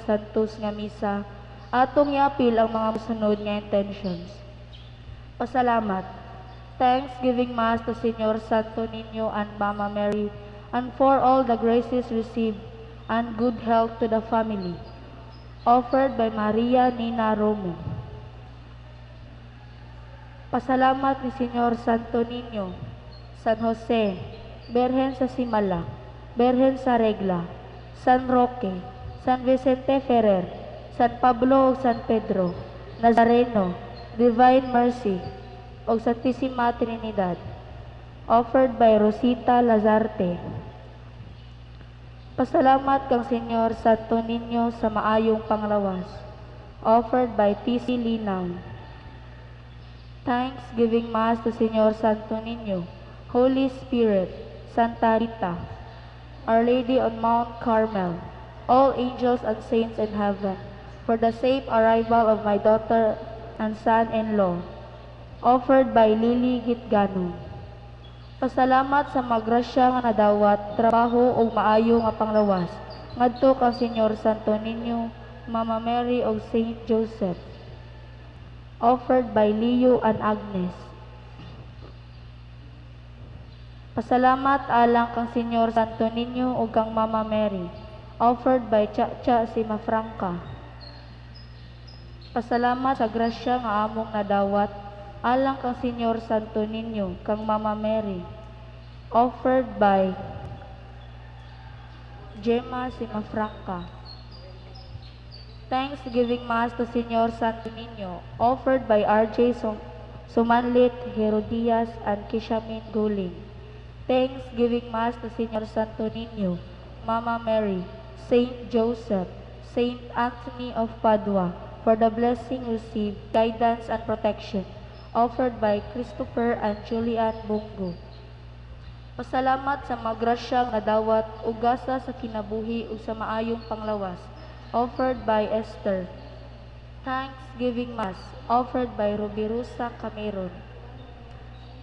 santos nga misa, atong iapil ang mga musunod nga intentions. Pasalamat. Thanksgiving Mass to Señor Santo Niño and Mama Mary, and for all the graces received, and good health to the family. Offered by Maria Nina Romo. Pasalamat ni Señor Santo Niño, San Jose, Berhen sa Simala, Berhen sa Regla, San Roque, San Vicente Ferrer, San Pablo ug San Pedro, Nazareno, Divine Mercy, ug Santissima Trinidad. Offered by Rosita Lazarte. Pasalamat kang Señor Santo Niño sa maayong panglawas. Offered by T.C. Linaw. Thanksgiving Mass to Señor Santo Niño, Holy Spirit, Santa Rita, Our Lady on Mount Carmel, all angels and saints in heaven, for the safe arrival of my daughter and son-in-law. Offered by Lily Gitgano. Pasalamat sa magrasya nga nadawat, trabaho o maayo nga panglawas, ngadto kang Señor Santo Niño, Mama Mary o Saint Joseph. Offered by Leo and Agnes. Pasalamat alang kang Señor Santo Niño o kang Mama Mary. Offered by Cha-Cha Sima Franca. Pasalamat sa grasya nga among nadawat, alang kang Señor Santo Niño, kang Mama Mary. Offered by Gemma Sima Franca. Thanksgiving Mass to Señor Santo Niño, offered by R.J. Sumanlit Herodias and Kishamin Guling. Thanksgiving Mass to Señor Santo Niño, Mama Mary, Saint Joseph, Saint Anthony of Padua, for the blessing received, guidance and protection. Offered by Christopher and Julian Bungo. Pasalamat sa magrasyang nadawat, ugasa sa kinabuhi ug sa maayong panglawas. Offered by Esther. Thanksgiving Mass, offered by Rubirusa Cameron.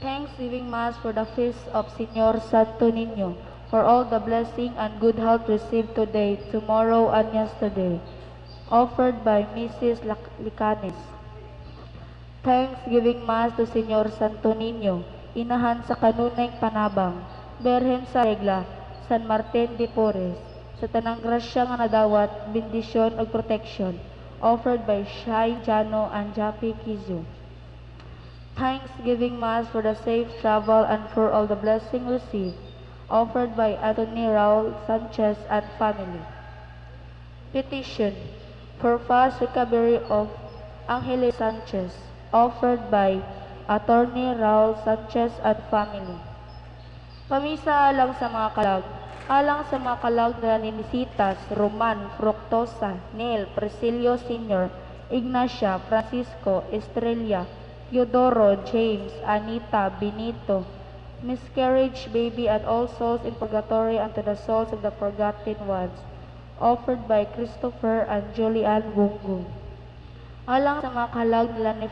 Thanksgiving Mass for the feast of Señor Santo Niño, for all the blessing and good health received today, tomorrow, and yesterday. Offered by Mrs. Licanes. Thanksgiving Mass to Señor Santo Niño, inahan sa kanunay panabang, Berhen sa Regla, San Martin de Porres, sa tanang grasya nga nadawat, bendisyon ug protection. Offered by Shai Jano and Japi Kizu. Thanksgiving Mass for the safe travel and for all the blessing received. Offered by Anthony Raul Sanchez and family. Petition for fast recovery of Angeles Sanchez. Offered by Attorney Raul Sanchez and family. Pamisa alang sa mga kalag. Alang sa mga kalag na Ninisitas, Roman, Fructosa, Neil, Presilio Sr., Ignacia, Francisco, Estrella, Teodoro, James, Anita, Benito, Miscarriage, Baby, and all souls in purgatory and to the souls of the forgotten ones. Offered by Christopher and Julian Bungo. Alang sa mga kalag nila ni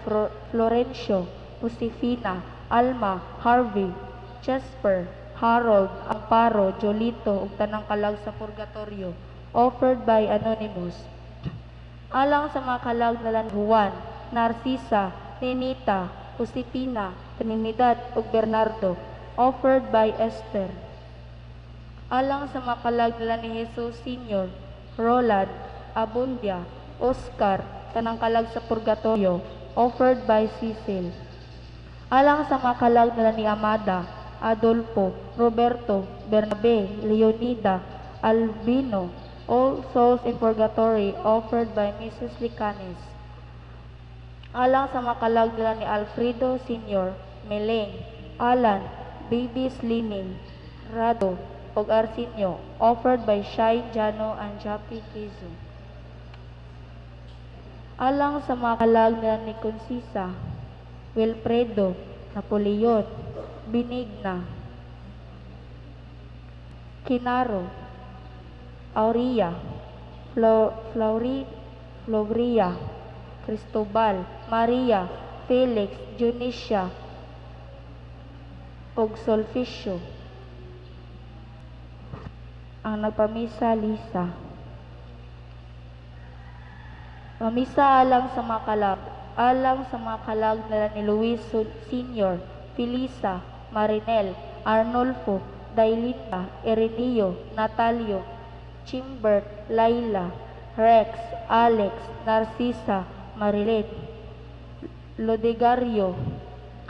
Florencio, Josefina, Alma, Harvey, Chesper, Harold, Amparo, Jolito, ug tanang kalag sa purgatorio. Offered by Anonymous. Alang sa mga kalag nila ni Juan, Narcisa, Ninita, Josefina, Trinidad, ug Bernardo. Offered by Esther. Alang sa mga kalag nila ni Jesus Sr., Roland, Abundia, Oscar, tanang kalag sa purgatorio. Offered by Cecil. Alang sa mga kalag nila ni Amada, Adolfo, Roberto, Bernabe, Leonida, Albino, all souls in purgatory. Offered by Mrs. Licanes. Alang sa mga kalag nila ni Alfredo Sr., Meleng, Alan, Babies Lining, Rado, ug Arsenio. Offered by Shai Jano and Japi Kizu. Alang sa mga kalag nila ni Concisa, Wilfredo, Napoleon, Benigna, Kinaro, Aurea, Floria, Cristobal, Maria, Felix, Junicia, ug Solficio. Ang nagpamisa, Lisa. Mamisa alang sa mga kalag nila ni Luis Sr., Felisa, Marinel, Arnolfo, Dailinda, Ireneo, Natalio, Chimbert, Laila, Rex, Alex, Narcisa, Marilyn, Lodegario,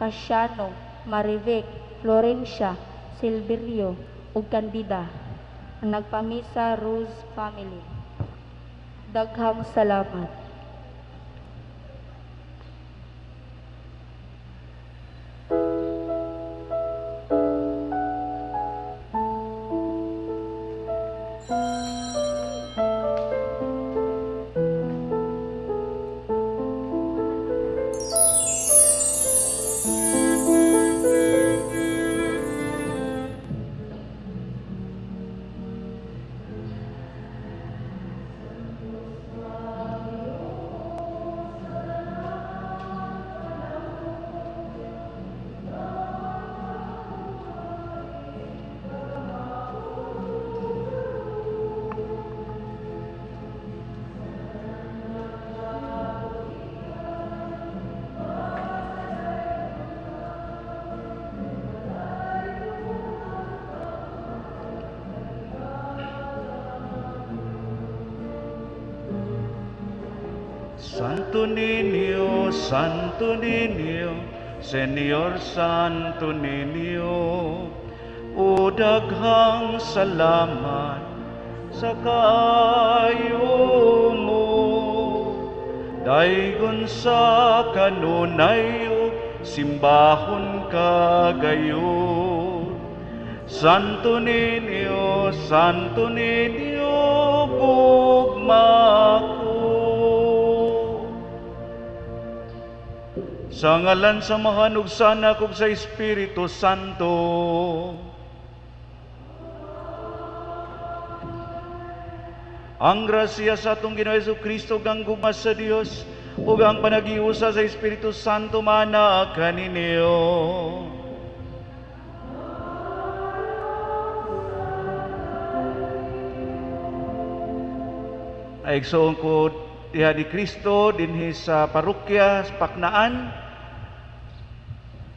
Casiano, Marivic, Florencia, Silverio, ug Candida. Nagpamisa Rose Family. Daghang salamat. Santo Niño, Señor Santo Niño, o daghang salamat sa kaayo mo. Daygon sa kanunay o simbahon kagayon. Santo Niño, gugma ko. Sa ngalan sa mahanug sana kog sa Espiritu Santo. Ang grasya sa atong Ginoong Jesucristo kang gugma sa Dios ug ang panagiusa sa Espiritu Santo mana kaninyo. Aigsoon ko diha ni Kristo dinhi sa parokya sa Paknaan.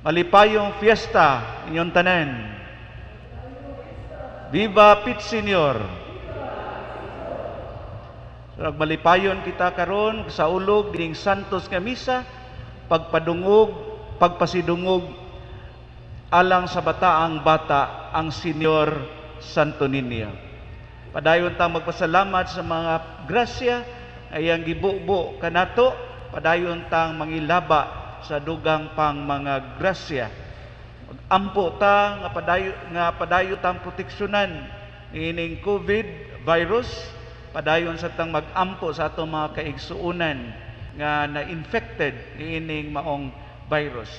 Malipayong fiesta inyong tanan. Viva Pit Senior! So, malipayon kita karon sa ulog dining Santos nga misa, pagpasidungog alang sa bataang bata ang Senior Santo Niño. Padayon ta magpasalamat sa mga grasya ayang gibubo kanato, padayon tang mangilaba sa dugang pang mga grasya. Ampo ta nga padayon tang proteksyonan ining COVID virus, padayon sa tang magampo sa atong mga kaigsuonan nga na-infected ining maong virus.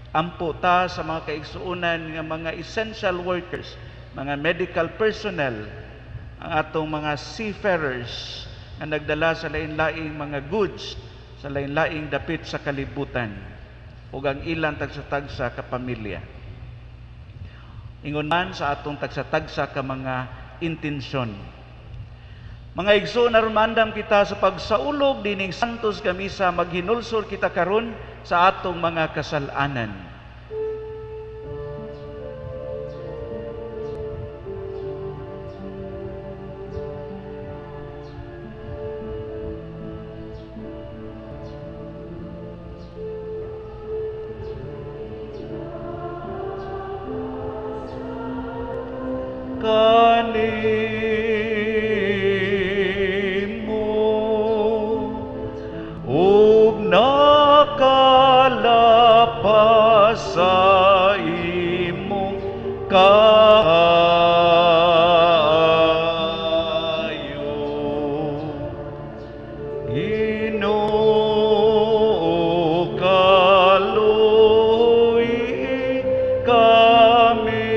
Ampo ta sa mga kaigsuonan nga mga essential workers, mga medical personnel, ang atong mga seafarers na nagdala sa lain-laing mga goods, sa lain-laing dapit sa kalibutan, ug ang ilang tagsa-tagsa ka pamilya. Ingon man sa atong tagsa-tagsa ka mga intensyon. Mga igsoon, narumandam kita sa pagsaulog dining Santos nga misa, maghinulsol kita karon sa atong mga kasalanan. Kanimo ug nakalapas sa imong kaayo, Ginoo, kaluoy kami.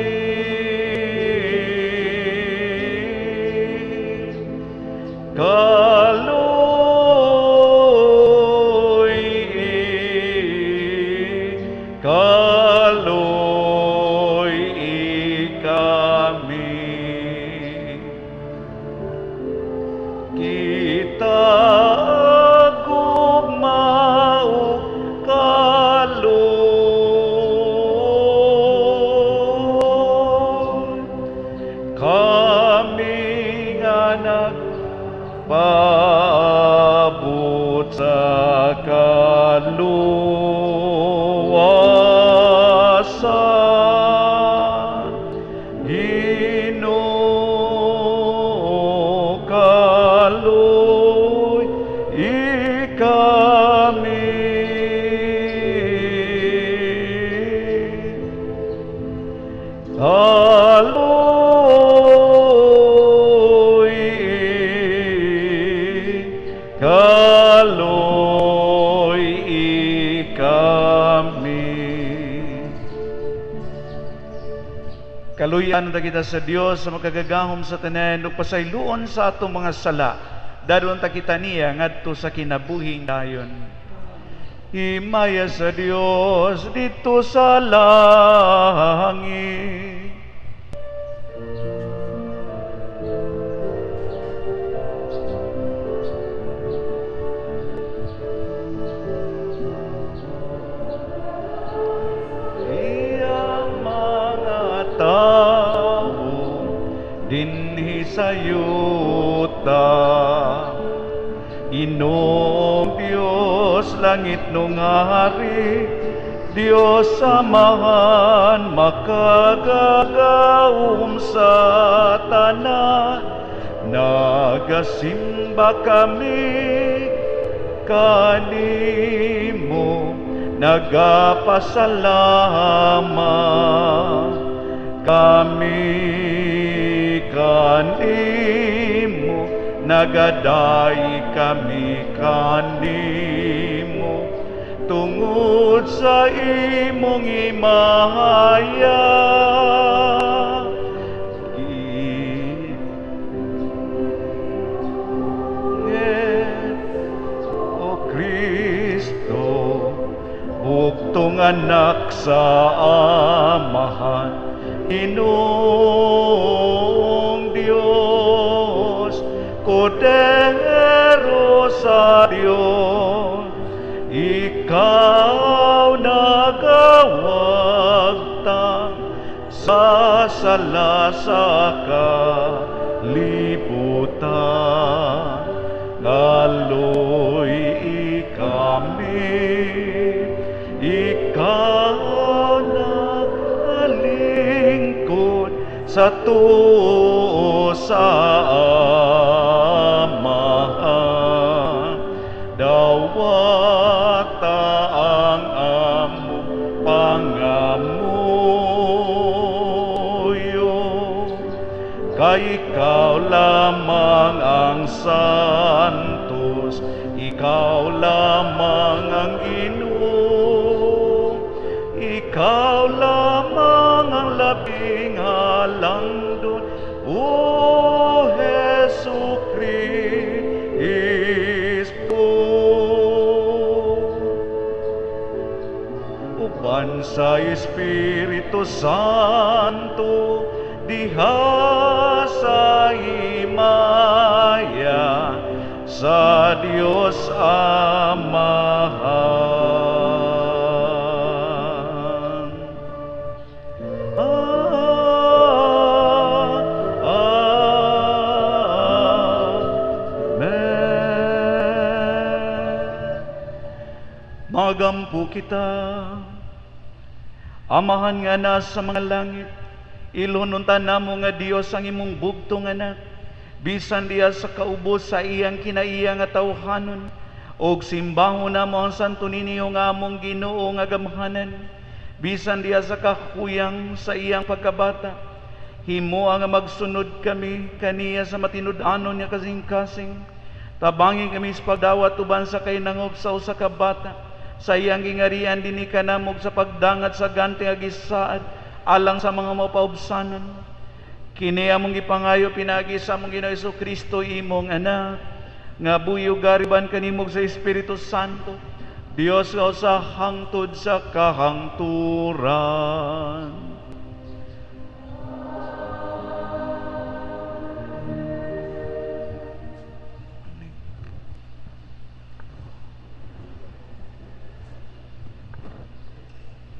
Kaloy Kaloy kami. Kaluyan ta kita sa Dios sa makagagahom sa tanan ug pasayloon sa atong mga sala. Daron ta kita niya ngadto sa kinabuhing dayon. Himaya sa Dios dito sa langit. Iyang mga tao dinhi sa yuta. Inom Diyos langit nung hari, Diyos samahan makagagawom sa tanan. Nagasimba kami kanimo, nagapasalamat kami kanimo, nagaday kami kanimo, tungod sa imong imahaya. O Kristo, buktong anak sa amahan, Ginoong Diyos, Kordero sa Diyos, ikaw nagawagtang sa sala sa kalibutan. Kaloy kami, ikaw naglingkod sa tuo sa amahan. Dawata ang among pangamuyo, kay ikaw lamang ang santos, ikaw lamang ang Ginoo, ikaw lamang ang labing halangdon, O Hesu Kristo. Uban sa Espiritu Santo, diha sa himaya sa Dios Amahan. Amen. Magampo kita, Amahan nga nasa mga langit, ilununtan namo nga Dios ang imong bugtong anak, bisan diya sa kaubos sa iyang kinaiya nga tawhanon, og simbahon namo ang santo ninyo nga among Ginoo nga gamhanan, bisan diya sa kakuyang sa iyang pagkabata, himo nga magsunod kami kaniya sa matinud-anon nga kasing-kasing, tabangin kami sa pagdawat uban sa kainangop sa usa ka bata, sa iyang gingarian dinhi kanamog sa pagdangat sa ganti nga gisaad alang sa mga mapaubsanon. Kini among gipangayo pinagi sa among Ginoo Jesu-Kristo imong anak, nga buyog gariban kanimog sa Espiritu Santo, Dios nga sa hangtod sa kahangturan.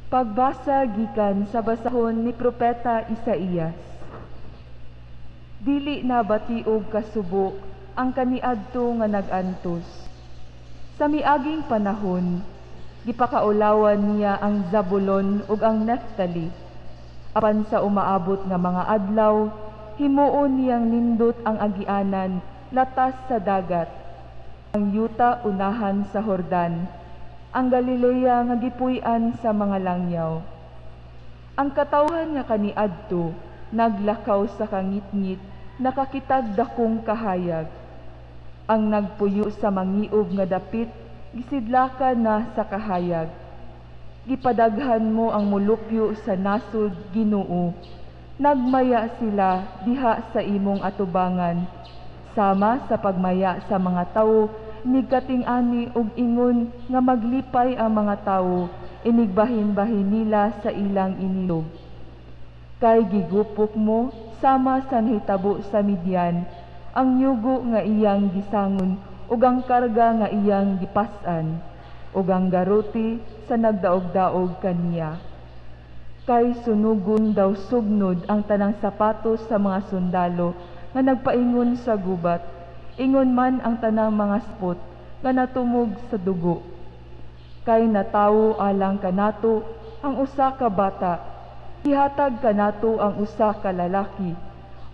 Pagbasa gikan sa basahon ni Propeta Isaías. Dili na batiog kasubo ang kaniadto nga nagantos. Sa miaging panahon, gipakaulawan niya ang Zabulon ug ang Neftali. Apan sa umaabot nga mga adlaw, himuon niyang nindot ang agianan latas sa dagat, ang yuta unahan sa Jordan, ang Galilea nga gipuy-an sa mga langyaw. Ang katawhan nga kaniadto naglakaw sa kangitngit, nakakitag dakong kahayag. Ang nagpuyo sa mangiog nga dapit, gisidlakan na sa kahayag. Gipadaghan mo ang mulupyo sa nasod, Ginoo. Nagmaya sila diha sa imong atubangan. Sama sa pagmaya sa mga tawo, inigkating-ani og ingon nga maglipay ang mga tawo, inigbahin-bahin nila sa ilang inilog. Kay gigupok mo sama sa nahitabo sa Midian, ang yugo nga iyang gisangon ug ang karga nga iyang gipas-an, ug ang garuti sa nagdaog-daog kaniya. Kay sunugon daw sugnod ang tanang sapatos sa mga sundalo nga nagpaingon sa gubat, ingon man ang tanang mga spot nga natumog sa dugo. Kay natawo alang kanato ang usa ka bata, ihatag kanato ang usa ka lalaki,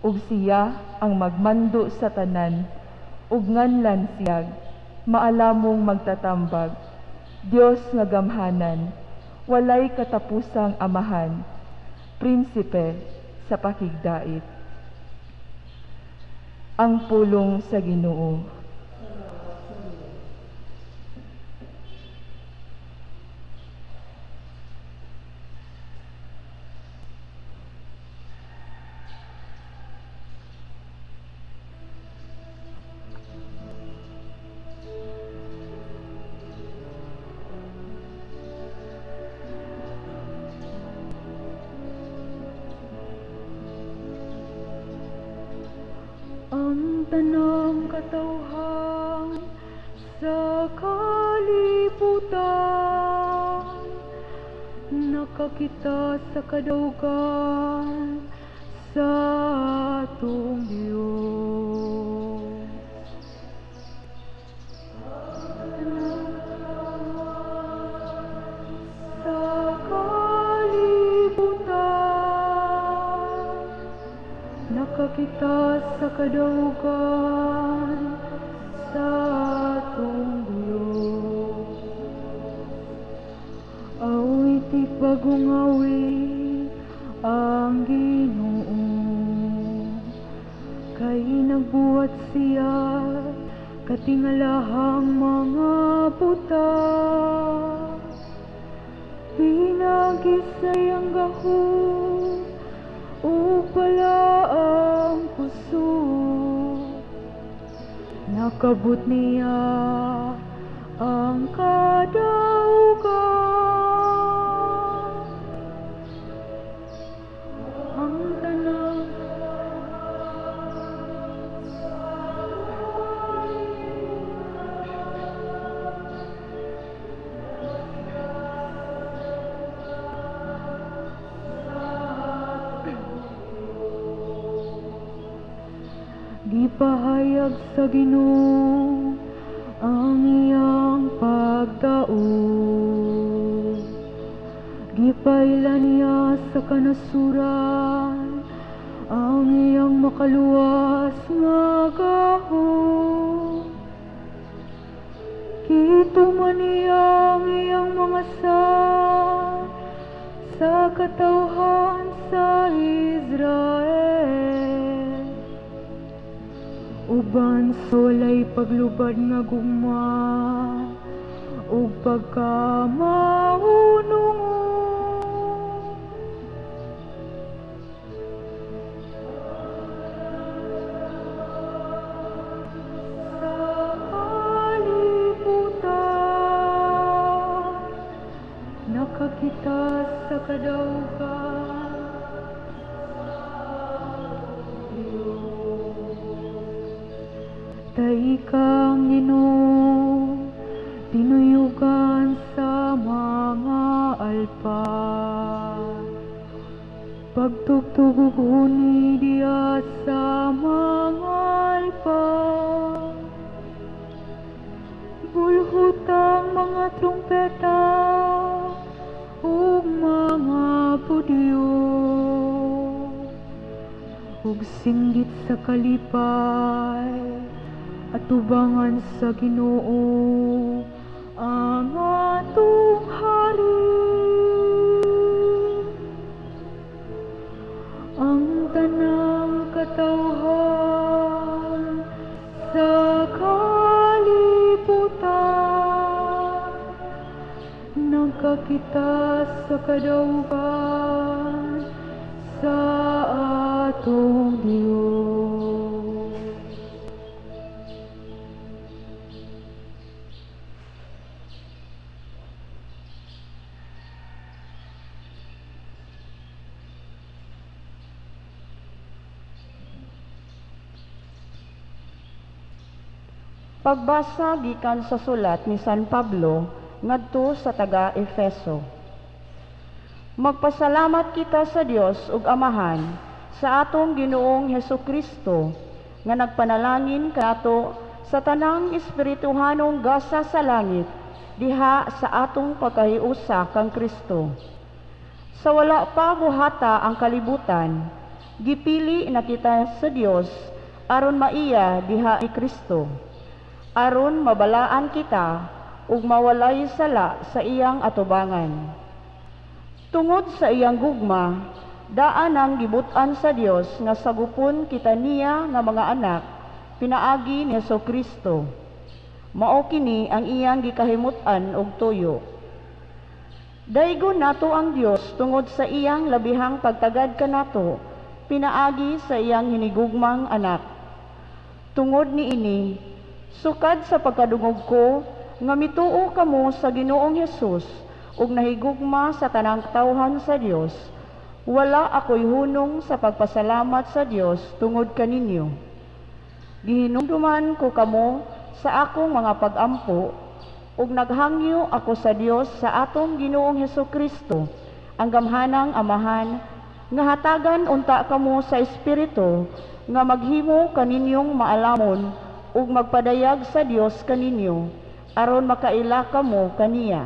ug siya ang magmando sa tanan, ug nganlan siyag, maalamong magtatambag. Dios nga gamhanan, walay katapusang amahan, prinsipe sa pakigdait. Ang pulong sa Ginoo. Ang tanang katawhan sa kalibutan, nakakita sa kadaugan sa atong Diyos. Sa kalibutan, nakakita sa kadaugan sa atong Diyos. Awitig bagong awit ang Ginoo, kay nagbuhat siya katingalahang mga buta. Pinagisay ang gahom ug pala ang puso, nakabut niya ang kadaugan. Ang tanang gipahayag sa Ginoo ang iyang pagdaog. Gipailan niya sa kanasuran ang iyang makaluwas nga gahom. Kituman niya ang iyang mga sa katawhan sa Israel. Uban solay paglubad nga gugma ug pagkamahunungon. Sa kalibutan, nakakita sa kadaugan taikang Ginoo, tinuyugan sa mga alpas. Pagtugtog ug huni diya sa mga alpas. Bulhot ang mga trumpeta ug mga pudyo, ug singgit sa kalipay, atubangan sa Ginoo ang atong hari. tanang katawhan sa kalibutan, nagkakita sa kadaugan sa atong Diyos. Pagbasa gikan sa sulat ni San Pablo ngadto sa taga Efeso. Magpasalamat kita sa Dios ug Amahan sa atong Ginoong Hesukristo nga nagpanalangin kanato sa tanang espirituhanong gasa sa langit diha sa atong pagkahiusa kang Kristo. Sa wala pa buhata ang kalibutan, gipili na kita sa Dios aron maiya diha ni Kristo, aron mabalaan kita ug mawalay sala sa iyang atubangan. Tungod sa iyang gugma, daan ang gibutan sa Dios nga sagupon kita niya nga mga anak pinaagi ni Hesukristo. Mao kini ang iyang gikahimutan og tuyo. Daygon nato ang Dios tungod sa iyang labihang pagtagad kanato pinaagi sa iyang hinigugmang anak. Tungod niini, sukad sa pagkadungog ko nga mituo kamo sa Ginoong Hesus ug nahigugma sa tanang katawhan sa Dios, wala ako'y hunong sa pagpasalamat sa Dios tungod kaninyo. Gihinumduman ko kamo sa akong mga pag-ampo ug naghangyo ako sa Dios sa atong Ginoong Hesukristo, ang gamhanang Amahan, nga hatagan unta kamo sa Espiritu nga maghimo kaninyong maalamon ug magpadayag sa Dios kaninyo aron makaila kamo kaniya.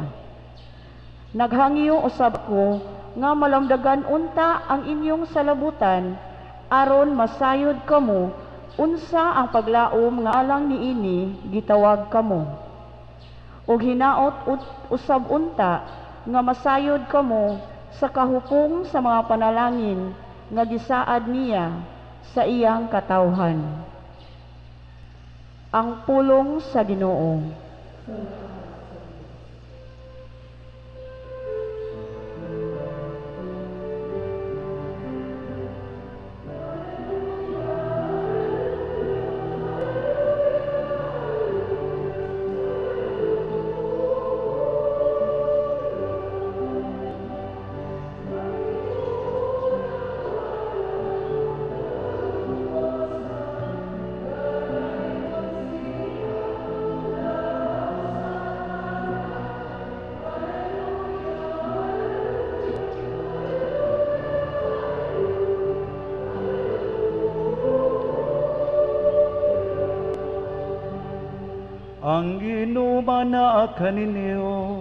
Naghangyo usab ko nga malamdagan unta ang inyong salabutan aron masayod kamo unsa ang paglaom nga alang niini gitawag kamo. Ug hinaot usab unta nga masayod kamo sa kahupong sa mga panalangin nga gisaad niya sa iyang katawhan. Ang pulong sa Ginoo. Ang ginumana kaninyo.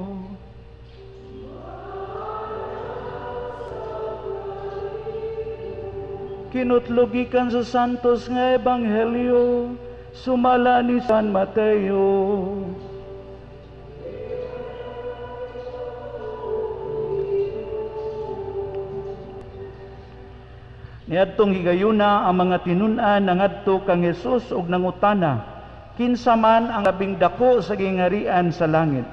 Kinutlugikan sa Santos nga Ebanghelyo, sumala ni San Mateo. Niadtong higayuna ang mga tinun-an nangadto kang Hesus ug nangutana, kinsa man ang labing dako sa gingarian sa langit.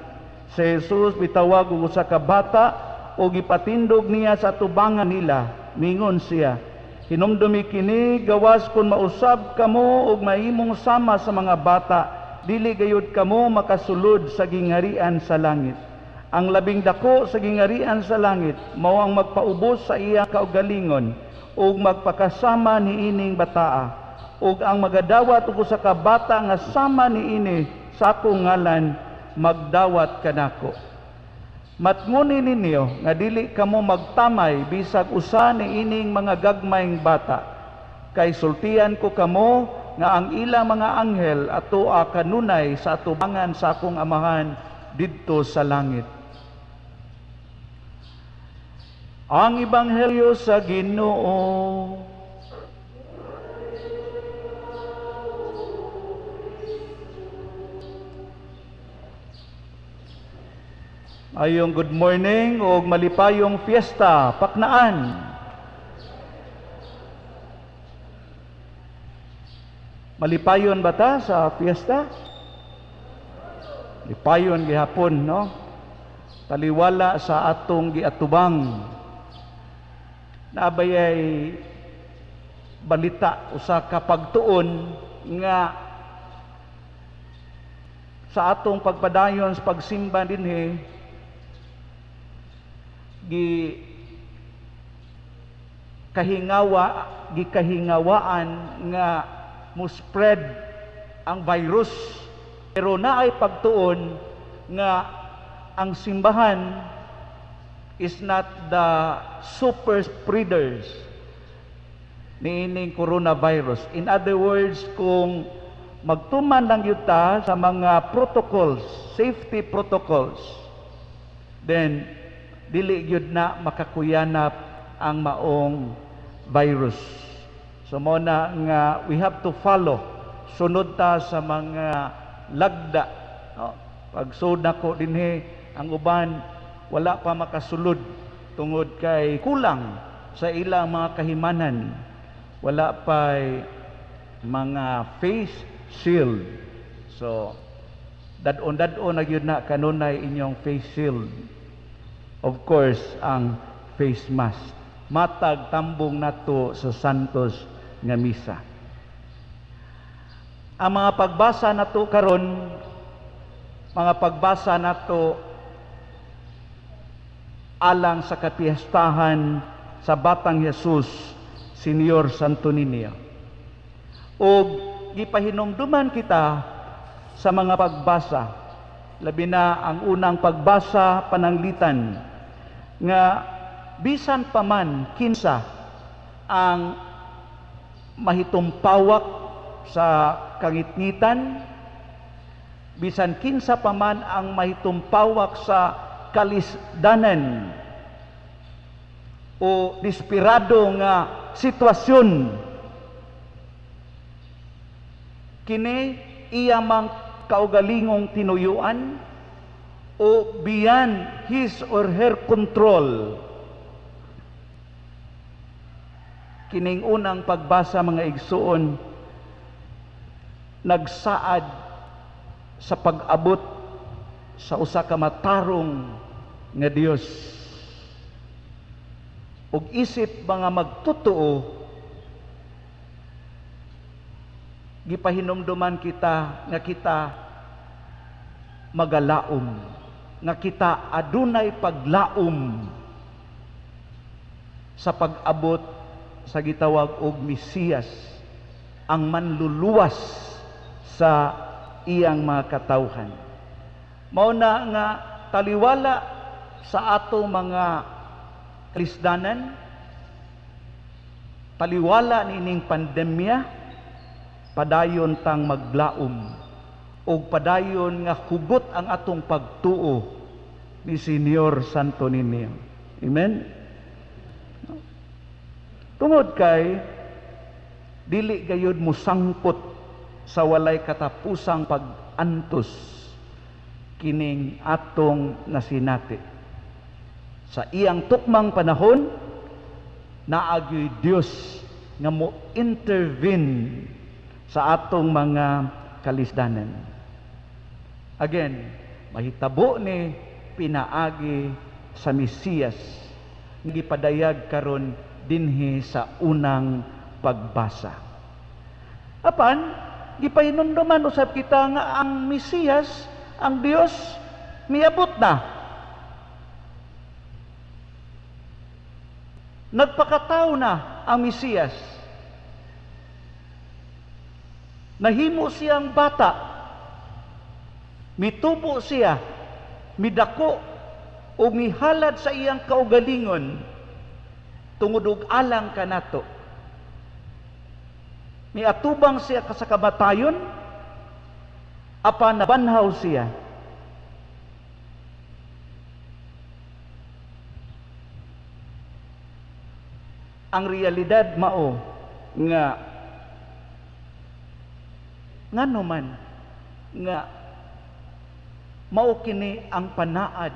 Si Jesus bitawag og usa ka bata ug ipatindog niya sa atubangan nila. Mingon siya, hinumdumi kini gawas kun mausab kamo ug mahimong sama sa mga bata, dili gayud kamo makasulod sa gingarian sa langit. Ang labing dako sa gingarian sa langit mao ang magpaubos sa iyang kaugalingon ug magpakasama niining bataa. Ug ang magadawat og usa ka bata nga sama niini sa akong ngalan, magdawat kanako. Matnguni ninyo nga dili kamo magtamay bisag usa niining mga gagmayng bata, kay sultian ko kamo nga ang ilang mga anghel atoa kanunay sa atubangan sa akong Amahan didto sa langit. Ang Ebanghelyo sa Ginoo. Ayong good morning o malipayong fiesta, paknaan. Malipayon ba ta sa fiesta? Lipayon gihapon, no? Taliwala sa atong giatubang. Nabayay balita usa ka pagtuon nga sa atong pagpadayon sa pagsimba dinhi gikahingawaan nga mo spread ang virus, pero naay pagtuon nga ang simbahan is not the super spreaders niining coronavirus. In other words, kung magtuman lang yun ta sa mga protocols, safety protocols, then dili yun na makakuyanap ang maong virus. So mo na nga we have to follow, sunod ta sa mga lagda, no? Pagsud nako dinhi ang uban wala pa makasulod tungod kay kulang sa ilang mga kahimanan, wala pa mga face shield. So dadon na gyud na kanunay inyong face shield. Of course, ang face mask. Matag tambong nato sa Santos nga misa. Ang mga pagbasa nato karon, mga pagbasa nato alang sa kapiyastahan sa Batang Jesus, Senyor Santo Niño. O gipahinumduman kita sa mga pagbasa, labi na ang unang pagbasa pananglitan nga bisan pa man kinsa ang mahitumpawak sa kangitngitan, bisan kinsa pa man ang mahitumpawak sa kalisdanan o desperado nga sitwasyon, kini iya mang kaugalingong tinuyuan o beyond his or her control. Kining unang pagbasa, mga igsuon, nagsaad sa pag-abot sa usa ka matarong nga Dios ug isip mga magtotoo. Gipahinumduman kita nga kita magalaom, nga kita adunay paglaom sa pag-abot sa gitawag og Mesiyas, ang manluluwas sa iyang mga katawhan. Mao na nga taliwala sa ato mga kalisdanan, taliwala nining pandemya, padayon tang maglaom o padayon nga hugot ang atong pagtuo ni Senyor Santo Niño. Amen? Tungod kay dili gayud mo sangpot sa walay katapusang pag-antos kining atong nasinati. Sa iyang tukmang panahon, naagyoy Dios nga mo intervene sa atong mga kalisdanan. Again, mahitabo ni pinaagi sa Mesiyas nga gipadayag karon dinhi sa unang pagbasa. Apan gipahinumduman usab kita nga ang Mesiyas, ang Dios, miabot na. Nagpakatao na ang Mesiyas. Nahimo siyang bata. Mitubo siya, midako o mihalad sa iyang kaugalingon tungod og alang kanato. Miatubang siya sa kamatayon, apan nabanhaw siya. Ang realidad mao nga ngano man nga mao kini ang panaad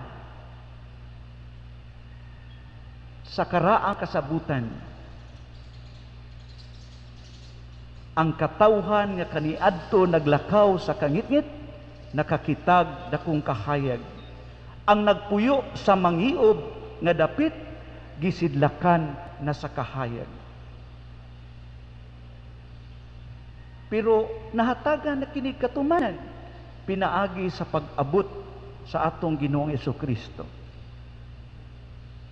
sa karaang kasabutan. ang katawhan nga kaniadto naglakaw sa kangitngit, nakakitag dakong kahayag. Ang nagpuyo sa mangiob nga dapit, gisidlakan na sa kahayag. Pero nahatagan na kini katumanan, pinaagi sa pag-abot sa atong Ginoong Jesucristo.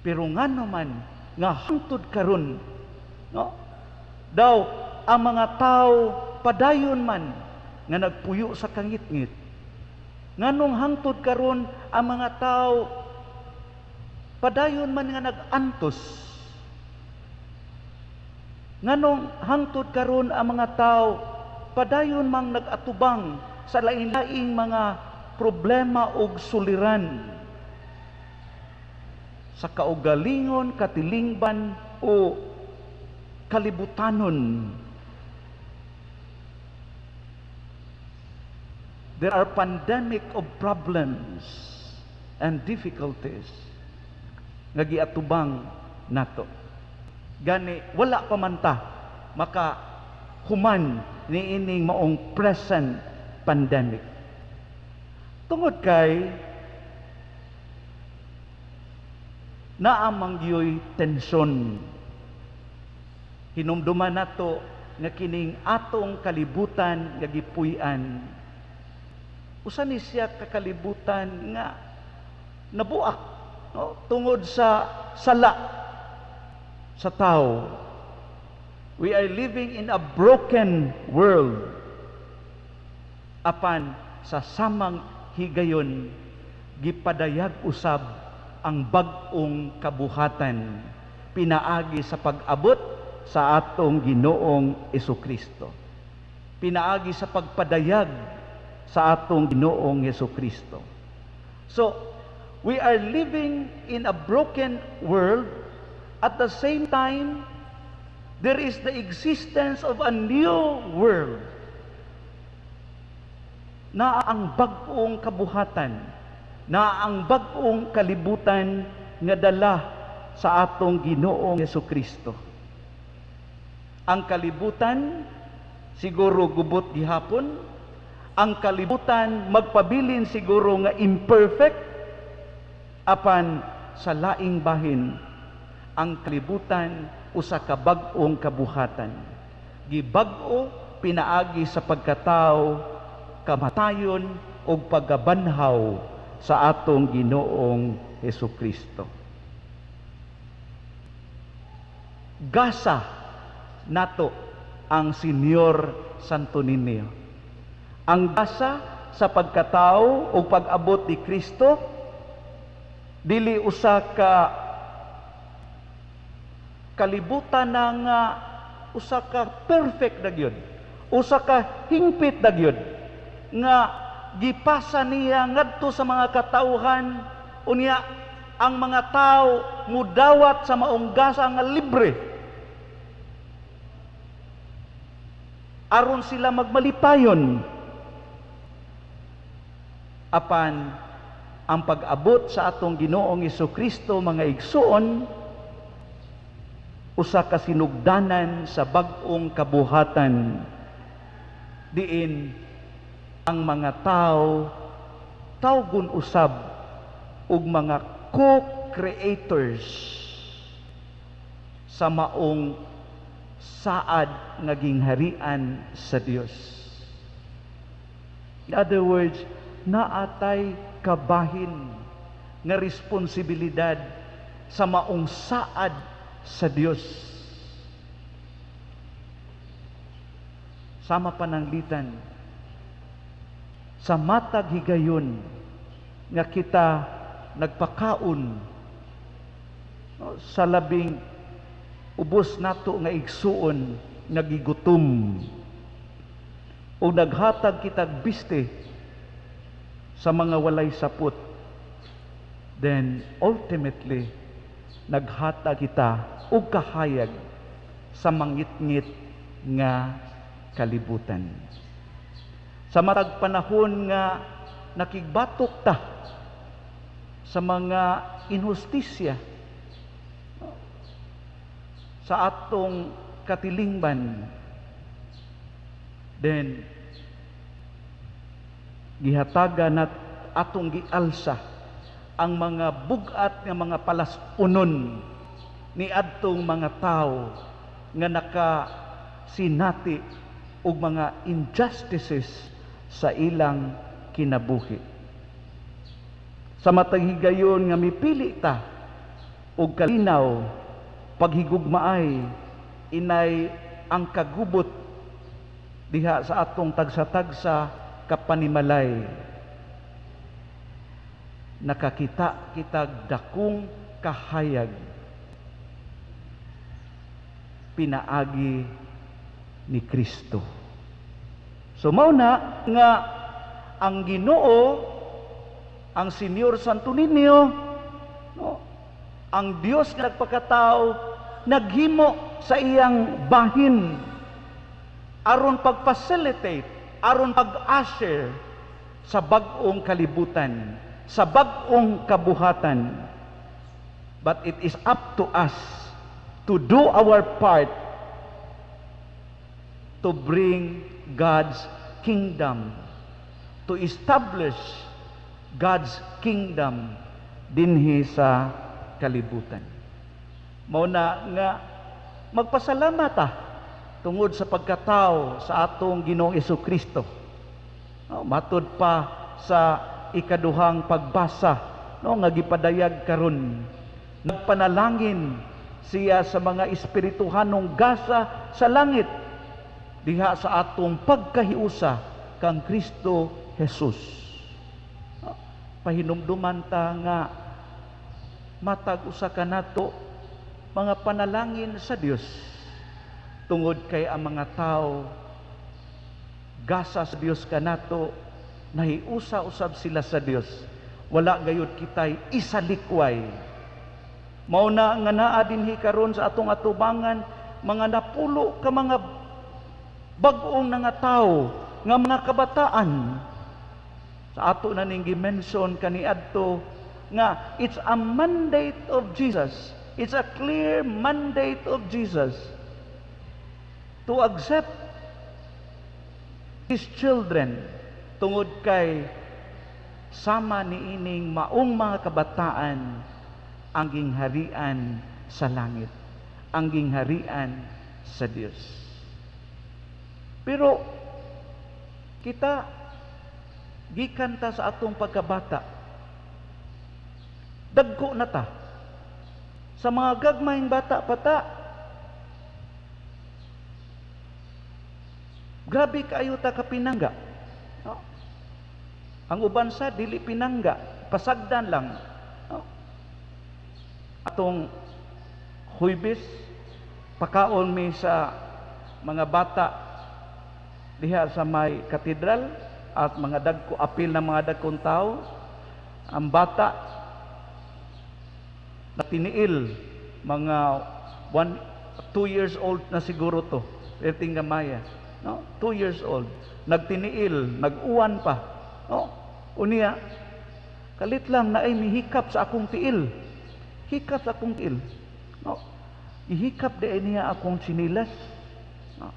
Pero nga naman, nga hangtod karon, no? Daw, ang mga tao padayon man nga nagpuyo sa kangitngit. Nganong hangtod karon ang mga tao padayon man nga nag-antos. Nganong hangtod karon ang mga tao padayon mang nag-atubang sa lain-laing mga problema ug suliran sa kaugalingon, katilingban o kalibutanon. There are pandemic of problems and difficulties nga giatubang nato. Gani wala pa man ta maka human ni ining maong present pandemic. Tungod kay naamang gyoy tensyon. Hinumduman nato nga kining atong kalibutan nga gipuy-an. Usa ni siya kakalibutan nga nabuak, no? Tungod sa sala sa tao. We are living in a broken world. Apan sa samang higayon, gipadayag usab ang bag-ong kabuhatan pinaagi sa pag-abot sa atong Ginoong Jesucristo. Pinaagi sa pagpadayag sa atong Ginoong Jesucristo. So, we are living in a broken world. At the same time, there is the existence of a new world na ang bag-ong kabuhatan, na ang bag-ong kalibutan nga dala sa atong Ginoong Jesucristo. Ang kalibutan siguro gubot gihapon, ang kalibutan magpabilin siguro nga imperfect, apan sa laing bahin ang kalibutan usa ka bag-ong kabuhatan. Gibag-o pinaagi sa pagkatao, kamatayon o paggabanhaw sa atong Ginoong Jesucristo. Gasa nato ang Senyor Santo Niño. Ang gasa sa pagkatao o pag-abot ni Kristo dili usa ka kalibutan ng usa ka perfect na gyud, usa ka hingpit na gyud nga gipasa niya ngadto sa mga katawhan unya ang mga tao mudawat sa maong gasa nga libre aron sila magmalipayon. Apan ang pag-abot sa atong Ginoong Jesucristo mga igsuon usa ka sinugdanan sa bag-ong kabuhatan diin ang mga tao tawgon usab ug mga co-creators sa maong saad nga gingharian sa Dios. In other words, naatay kabahin nga responsibilidad sa maong saad sa Dios. Sama pananglitan sa matag higayon nga kita nagpakaon sa labing ubos nato nga igsuon nga gigutom o naghatag kitag biste sa mga walay sapot, then ultimately naghatag kita og kahayag sa mangitngit nga kalibutan. Sa matag panahon nga nakigbatok ta sa mga inhustisya sa atong katilingban, Then gihatagan nat atong gialsa ang mga bugat nga mga palaspunon ni adtong mga tao nga nakasinati og mga injustices sa ilang kinabuhi. Sa matag higayon nga mipili ta og kalinaw paghigugmaay inay ang kagubot diha sa atong tagsa-tagsa kapanimalay. Nakakita kitag dakong kahayag pinaagi ni Kristo. So mao na nga ang Ginoo, ang Senyor Santo Niño, no, ang Dios nga nagpakatao, naghimo sa iyang bahin aron pag-facilitate, aron pag-usher sa bag-ong kalibutan, sa bag-ong kabuhatan. But it is up to us to do our part to bring God's kingdom, to establish God's kingdom dinhi sa kalibutan. Mao na nga magpasalamat ta tungod sa pagkatao sa atong Ginoong Jesucristo. Matud pa sa ikaduhang pagbasa nga gipadayag karon, nagpanalangin siya sa mga espirituhanong gasa sa langit diha sa atong pagkahiusa kang Kristo Jesus. Pahinumduman ta nga matag usa kanato mga panalangin sa Dios tungod kay ang mga tao gasa sa Dios kanato, nahiusa usab sila sa Dios, wala gayud kitay isalikway. Mao na nga naa dinhi karon sa atong atubangan mga napulo ka mga bag-ong nga tao nga mga kabataan. Sa ato na ning gi-mention kaniadto nga it's a mandate of Jesus, it's a clear mandate of Jesus to accept His children tungod kay sama ni ining maong mga kabataan ang gingharian sa langit, ang gingharian sa Dios. Pero kita gikan ta sa atong pagkabata, dagko na ta sa mga gagmayng bata pata. Grabe kaayo ta kapinangga. No? Ang uban sa dili pinangga, pasagdan lang. No? Atong Huwebes, pakaon mi sa mga bata diha sa may katedral at mga dagko apil na mga dagkong tao. Ang bata na tiniil, mga 2 years old na siguro to, perting gamaya. No? 2 years old, nagtiniil, nag-uwan pa. No? Unya, kalit lang na ay mihikap sa akong tiil. Hikap sa akong tiil. No? Ihikap di ay niya akong sinilas. No?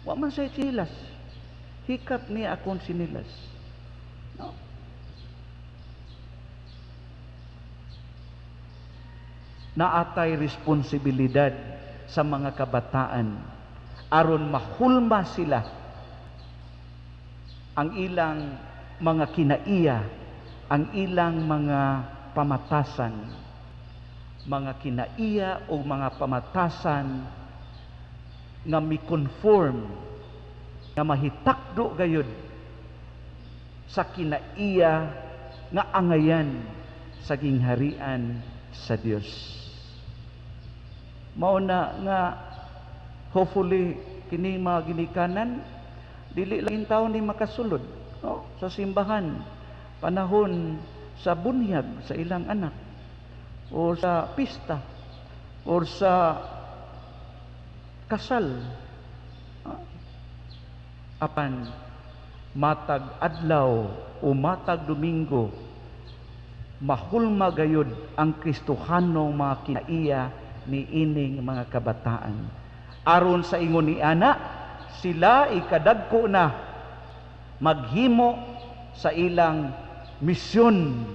Wa man say sinilas. Hikap niya akong sinilas. No? Naatay responsibilidad sa mga kabataan aron mahulma sila ang ilang mga kinaiya, ang ilang mga pamatasan, mga kinaiya o mga pamatasan nga mi-conform, nga mahitakdo gayud sa kinaiya nga angayan sa gingharian sa Dios. Mao na nga hopefully kini mga ginikanan dili lang taon ni makasulod, no? Sa simbahan panahon sa bunyag sa ilang anak o sa pista o sa kasal, apan matag adlaw o matag Domingo mahulma gayud ang Kristohanong mga kinaiya ni ining mga kabataan aron sa ingon ni ana sila ikadagko na maghimo sa ilang misyon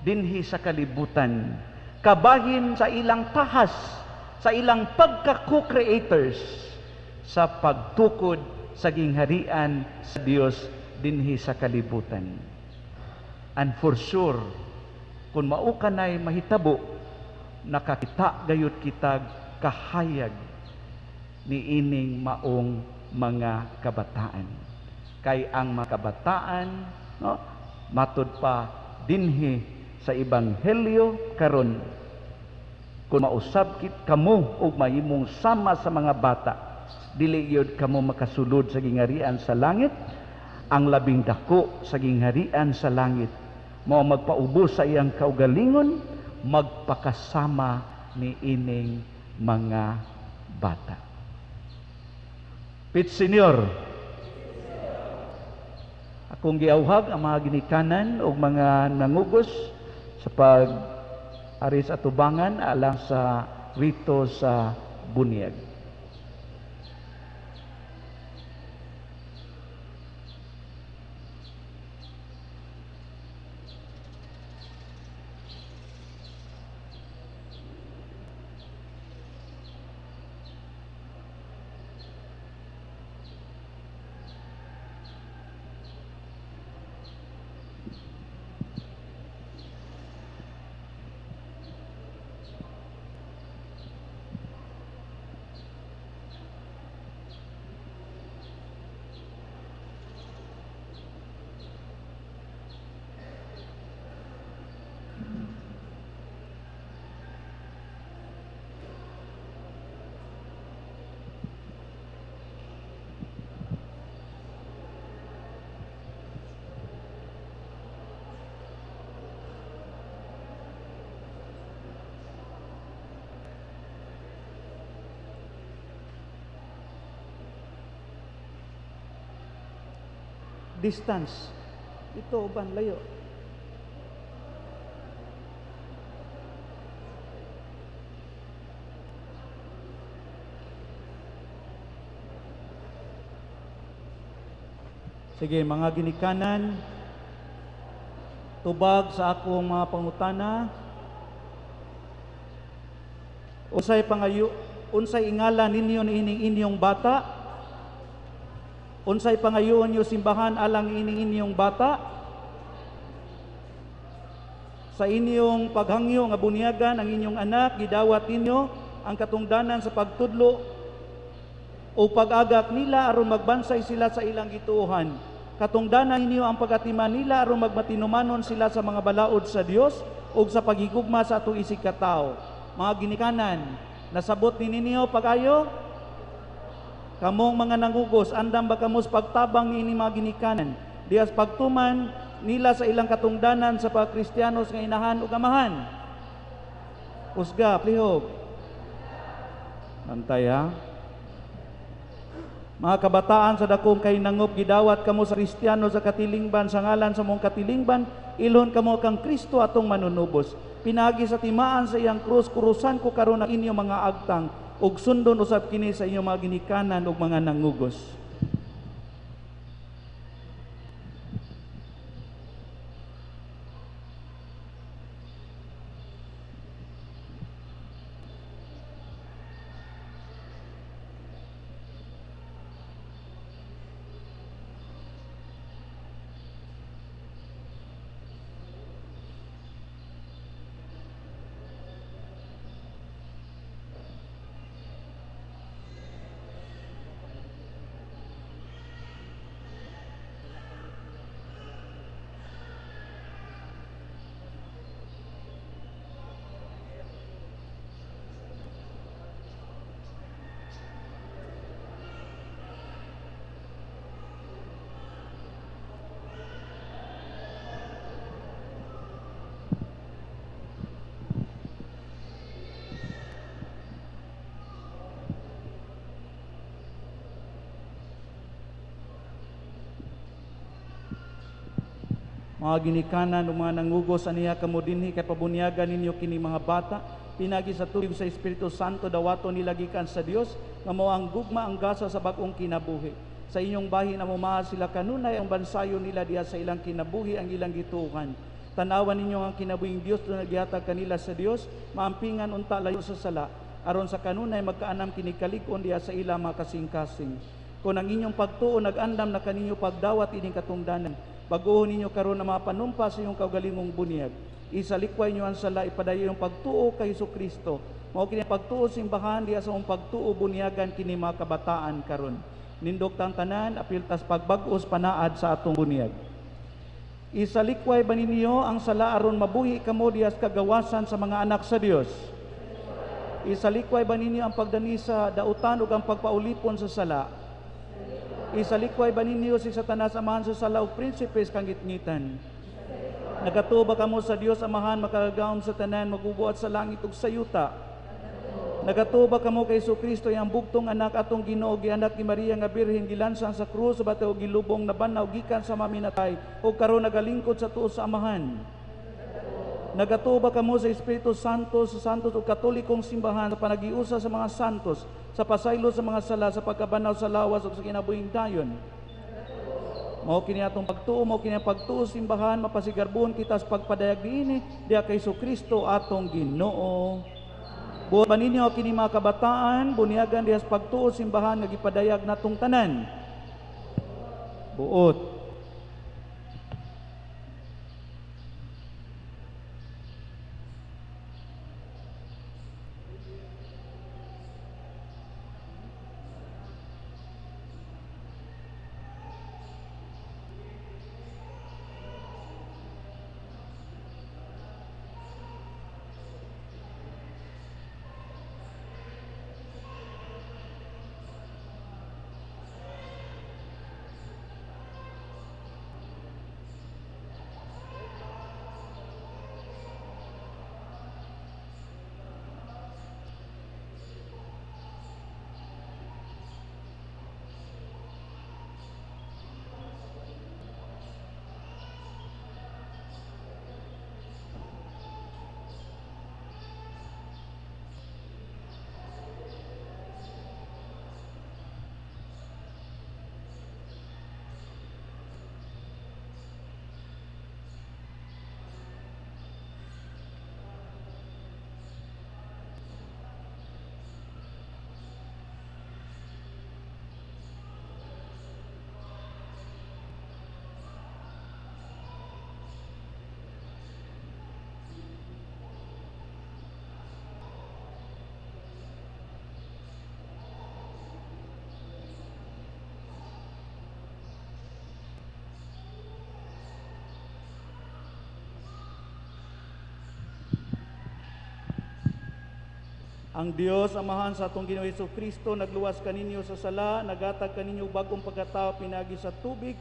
dinhi sa kalibutan, kabahin sa ilang tahas, sa ilang pagka-co-creators sa pagtukod sa gingharian sa Dios dinhi sa kalibutan. And for sure, kung mao kanay mahitabo, nakakita gayud kitag kahayag ni ining maong mga kabataan. Kay ang mga kabataan, no, matud pa dinhi sa ebanghelyo karon, kung mausab kit kamo og mahimong sama sa mga bata, dili gyud kamo makasulod sa gingharian sa langit. Ang labing dako sa gingharian sa langit mao magpaubos sa iyang kaugalingon, magpakasama ni ining mga bata. Pit Senior, akong giawhag ang mga ginikanan o mga nangugos sa pag-aris atubangan alang sa rito sa bunyag. Distance. Ito, uban, layo. Sige, mga ginikanan, tubag sa akong mga pangutana. Unsay ingala ninyo ni inyong bata? Unsay pangayoon niyo simbahan alang inyong bata? Sa inyong paghangyo nga bunyagan ang inyong anak, gidawat ninyo ang katungdanan sa pagtudlo o pag-agak nila aron magbansay sila sa ilang gituohan. Katungdanan ninyo ang pagatiman nila aron magmatinumanon sila sa mga balaod sa Dios ug sa paghigugma sa ato isig katao. Mga ginikanan, nasabot ni ninyo pag-ayo? Kamong mga nangugos, andam ba kamos pagtabang ni ini mga ginikanan? Dias pagtuman nila sa ilang katungdanan sa pagkristiyanos nga inahan ug amahan. Usga, plihog. Antay ha. Mga kabataan sa dakong kay nangop, gidawat kamo sa Kristiyano sa katilingban, sa ngalan sa mong katilingban, ilhon kamo kang Kristo atong manunubos. Pinagi sa timaan sa iyang krus, kurusan ko karon ang inyong mga agtang, ug sundon usab kini sa inyong mga ginikanan ug mga nangugos. Mga ginikanan o mga nangugos aniya kamo dinhi kay pabunyagan ninyo kini mga bata, pinagi sa tubig sa Espiritu Santo dawato nila gikan sa Dios nga mao ang gugma ang gasa sa bag-ong kinabuhi. Sa inyong bahin na mumaha sila kanunay ang bansayo nila diha sa ilang kinabuhi ang ilang gitukan. Tanawan ninyo ang kinabuhing Dios na nagihatag kanila sa Dios, maampingan unta layo sa sala, aron sa kanunay magkaanam kini kalig-on diha sa ilang mga kasing-kasing. Kung ang inyong pagtuo nag-andam na kaninyo pagdawat ining katungdanan, baguhon ninyo karon na mapanumpa sa inyong kaugalingong bunyag. Isalikway nyo ang sala, ipadayo yung pagtuo kay Jesucristo. Mao kini pagtuo simbahan diha sa mong pagtuo bunyagan kini mga kabataan karon. Nindot tang tanan apil tas pagbag-os panaad sa atong bunyag. Isalikway ba ninyo ang sala aron mabuhi kamo diha sa kagawasan sa mga anak sa Dios? Isalikway ba ninyo ang pagdani sa dautan ug ang pagpaulipon sa sala? Isalikway ba ninyo si Satanas amahan sa sala ug prinsipes kang gitngitan? Nagatuo ba kamo sa Dios amahan makagagawom sa tanan magubuhat sa langit ug sa yuta? Nagatuo ba kamo kay Jesucristo yang bugtong anak atong Ginoo gianak ni Maria nga birhen gilansan sa krus sa bateo gilubong na banaw gikan sa maminatay ug karon nagalingkod sa tuo sa amahan? Nagatuo ba kamo sa Espiritu Santo sa santos ug katolikong simbahan sa panagiusa sa mga santos sa pasaylo sa mga sala sa pagkabanaw sa lawas ug sa kinabuhing dayon? Mao kini atong pagtuo, mao kini ang pagtuo simbahan mapasigarbon kita sa pagpadayag niini diha kay Jesucristo atong Ginoo. Buot ba ninyo kini mga kabataan bunyagan diha sa pagtuo simbahan nga gipadayag natong tanan? Buot. Ang Dios amahan sa atong Ginoo Jesucristo nagluwas kaninyo sa sala, nagatag kaninyo bagong pagkatao pinagi sa tubig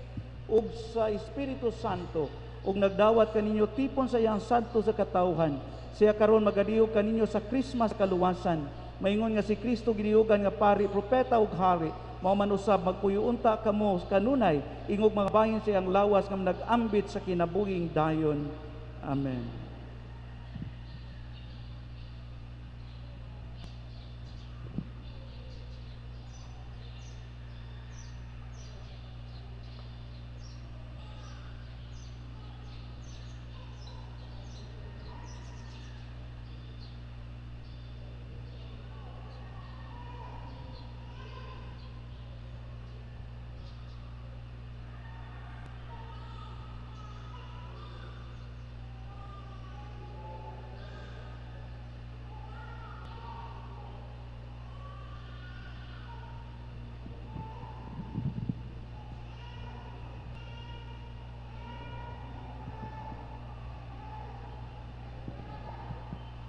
ug sa Espiritu Santo ug nagdawat kaninyo tipon sa iyang santo sa katawhan. Siya karon magadiyog kaninyo sa Christmas kaluwasan. Maingon nga si Kristo gidiyugan nga pari, propeta ug hari. Mao man usab magpuyo-unta kamo kanunay ingog mga bahin sa iyang lawas nga nag-ambit sa kinabuhing dayon. Amen.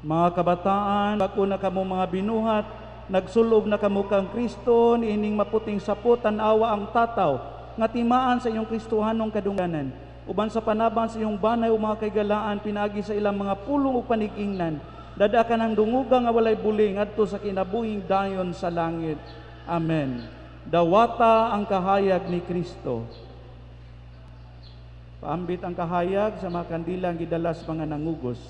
Mga kabataan, bako na kamo mga binuhat, nagsulob na kamo kang Kristo, ining maputing sapot, tanawa ang tataw, nga timaan sa iyong Kristohanong kadungganan. Uban sa panabang sa iyong banay o mga kaigalaan, pinagi sa ilang mga pulong o panigingnan, dada ka ng dunguga nga walay buling, adto sa kinabuhing dayon sa langit. Amen. Dawata ang kahayag ni Kristo. Paambit ang kahayag sa mga kandilang gidalas mga nangugos.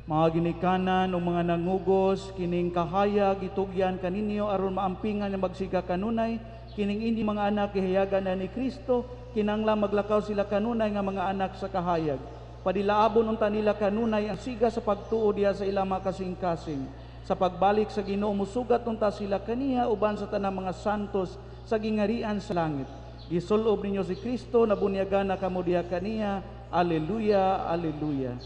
Mga ginikanan o mga nangugos, kining kahayag, itugyan kaninyo aron maampingan nga magsiga kanunay, kining indi mga anak ihayagan na ni Kristo, kinanglang maglakaw sila kanunay nga mga anak sa kahayag. Padilaabon unta nila kanunay ang siga sa pagtuo diha sa ilang mga kasing-kasing. Sa pagbalik sa Ginoo musugat unta sila kaniya uban sa tanang mga santos sa gingarian sa langit. Gisulob ninyo si Kristo na bunyagan na kamo diha kaniya. Alleluia, alleluia.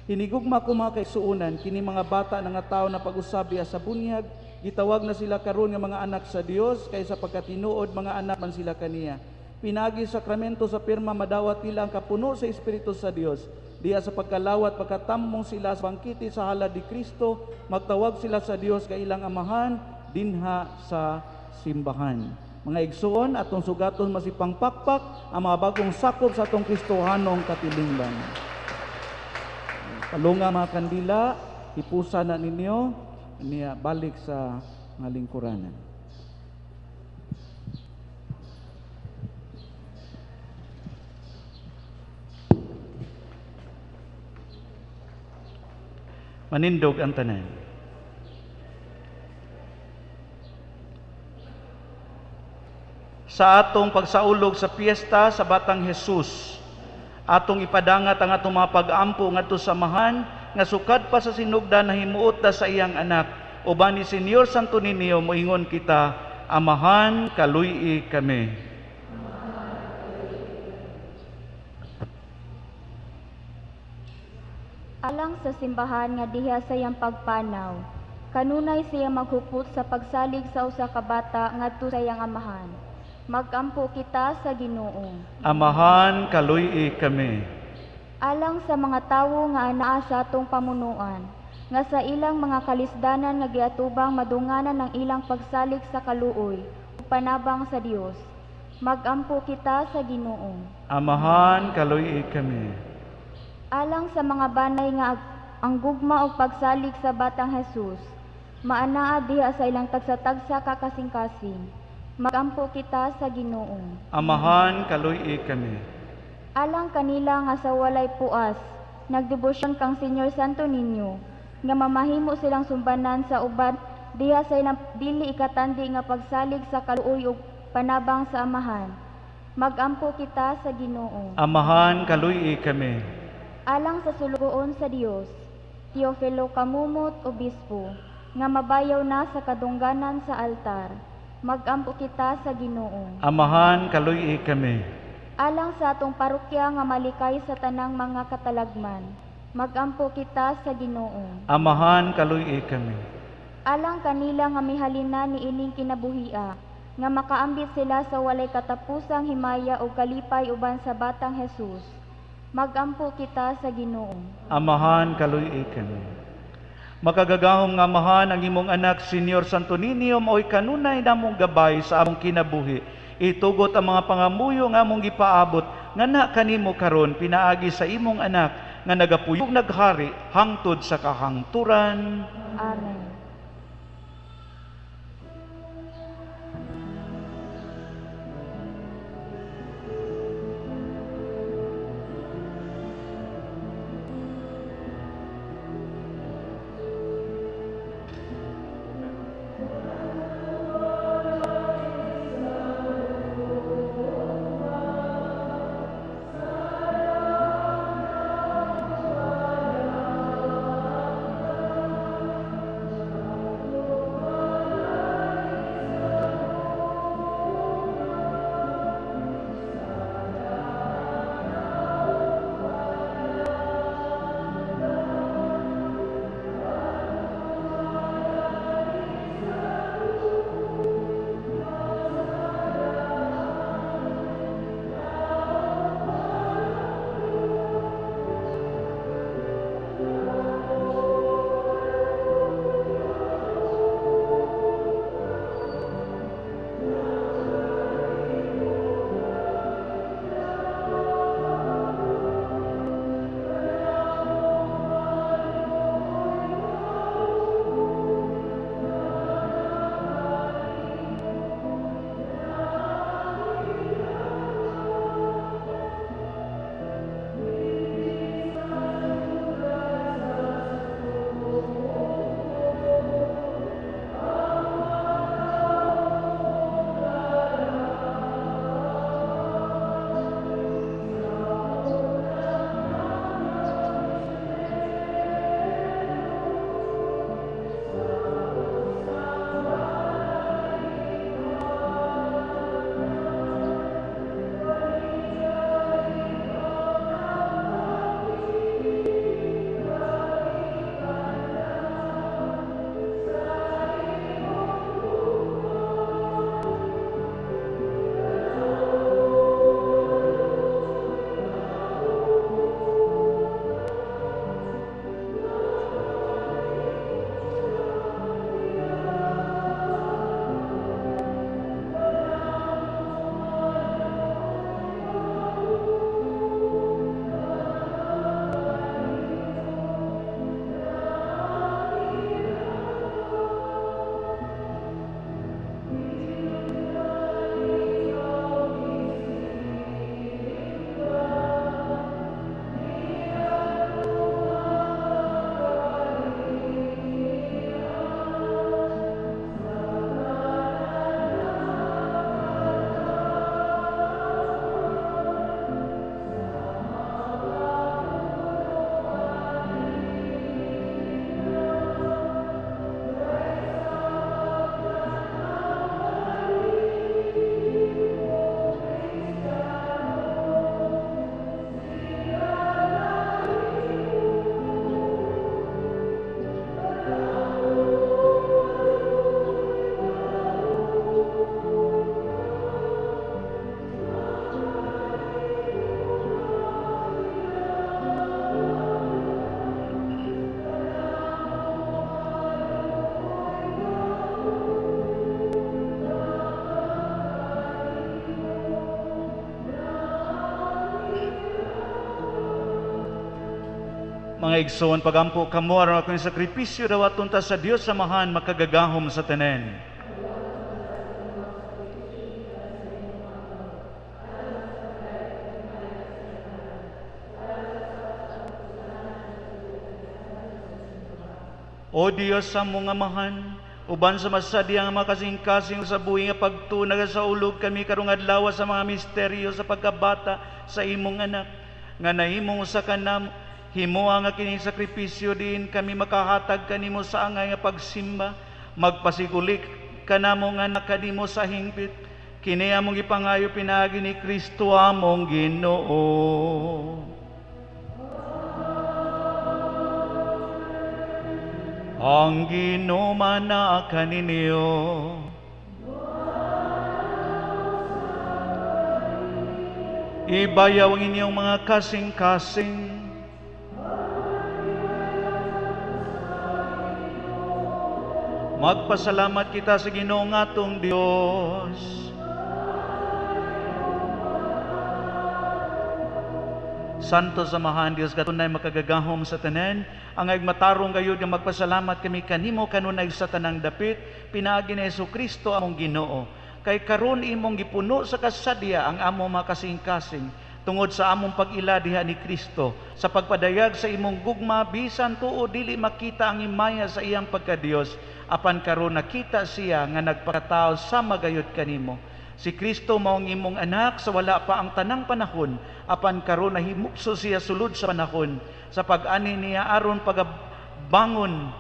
Hinigugma ko mga kaigsuunan, kini mga bata nga tao na pag-usabi sa bunyag, gitawag na sila karon nga mga anak sa Dios, kaysa pagkatinuod mga anak man sila kaniya. Pinagi sakramento sa pirma madawat nila ang kapuno sa Espiritu sa Dios. Diya sa pagkalawat, pagkatamong sila sa bangkiti sa halad ni Kristo, magtawag sila sa Dios kay ilang amahan, dinha sa simbahan. Mga igsuon, atong sugaton masipang pakpak, ang mga bagong sakop sa atong Kristohanong katilingban. Palunga mga kandila, ipusa na ninyo, niya balik sa mga lingkuranan. Manindog ang tanan. Sa atong pagsaulog sa piyesta sa Batang Jesus, atong ipadangat ang atong mga pag-ampo ngadto sa amahan nga sukad pa sa sinugdan na himuot na sa iyang anak. Uban ni Senyor Santo Niño moingon kita, amahan kaluy kami. Alang sa simbahan nga diha sa iyang pagpanaw, kanunay siya maghupot sa pagsalig sa usa ka bata ngadto sa iyang amahan. Magampo kita sa Ginoo. Amahan kaluy kami. Alang sa mga tawo nga anaa sa atong pamunuan, nga sa ilang mga kalisdanan nga giatubang madunganan ng ilang pagsalig sa kaluoy ug panabang sa Dios. Magampo kita sa Ginoo. Amahan kaluy kami. Alang sa mga banay nga ang gugma o pagsalig sa Batang Jesus, maanaa diha sa ilang tagsa-tagsa kakasing-kasing. Magampo kita sa Ginoo. Amahan kaluy kami. Alang kanila nga sa walay puas, nagdebosyon kang Senyor Santo Niño, nga mamahimo silang sumbanan sa uban diha sa ilang dili ikatandi nga pagsalig sa kaluoy ug panabang sa amahan. Magampo kita sa Ginoo. Amahan kaluy kami. Alang sa sulugoon sa Dios, Teofilo Kamumot, Obispo, nga mabayaw na sa kadungganan sa altar. Magampo kita sa Ginoo. Amahan kaluy kami. Alang sa atong parokya nga malikay sa tanang mga katalagman. Magampo kita sa Ginoo. Amahan kaluy kami. Alang kanila nga mihalina ni ining kinabuhia, nga makaambit sila sa walay katapusang himaya o kalipay uban sa Batang Jesus. Magampo kita sa Ginoo. Amahan kaluy kami. Makagagahom nga amahan ang imong anak Senyor Santo Niño mao'y kanunay namong gabay sa among kinabuhi. Itugot ang mga pangamuyo nga among gipaabot nga na kanimo karon pinaagi sa imong anak nga nagapuyog naghari hangtod sa kahangturan. Amen. Mga igsoon, pagampo kamo aron akong sakripisyo dawaton ta sa Dios samahan makagagahom sa tanan. O Dios sa mong amahan, uban sa masadyang makasing-kasing sa buhi nga pagtunag sa ulog kami karong adlaw sa mga misteryo sa pagkabata sa imong anak, nga nahimong sa kanam, himuha nga kining sakripisyo din kami makahatag kanimo sa angay nga pagsimba, magpasigulik kanamo nga anak kanimo sa hingpit, kini among ipangayo pinaagi ni Kristo among Ginoo. Ang ginumana kaninyo. Ibayaw ang inyong mga kasing-kasing. Magpasalamat kita sa Ginoo ngatong Dios. Santo samahan Dios katunay makagagahom sa tanan, ang matarong gayud nga magpasalamat kami kanimo kanunay sa tanang dapit pinaagi ni Jesucristo among Ginoo. Kay karon imong gipuno sa kasadya ang among makasing-kasing tungod sa among pag-ila diha ni Kristo sa pagpadayag sa imong gugma bisan tuo dili makita ang imaya sa iyang pagka-Dios apan karon nakita siya nga nagpakatao sa magayod kanimo. Si Kristo maong imong anak sa wala pa ang tanang panahon, apan karon nahimukso siya sulod sa panahon, sa pag-ani niya aron pagbangon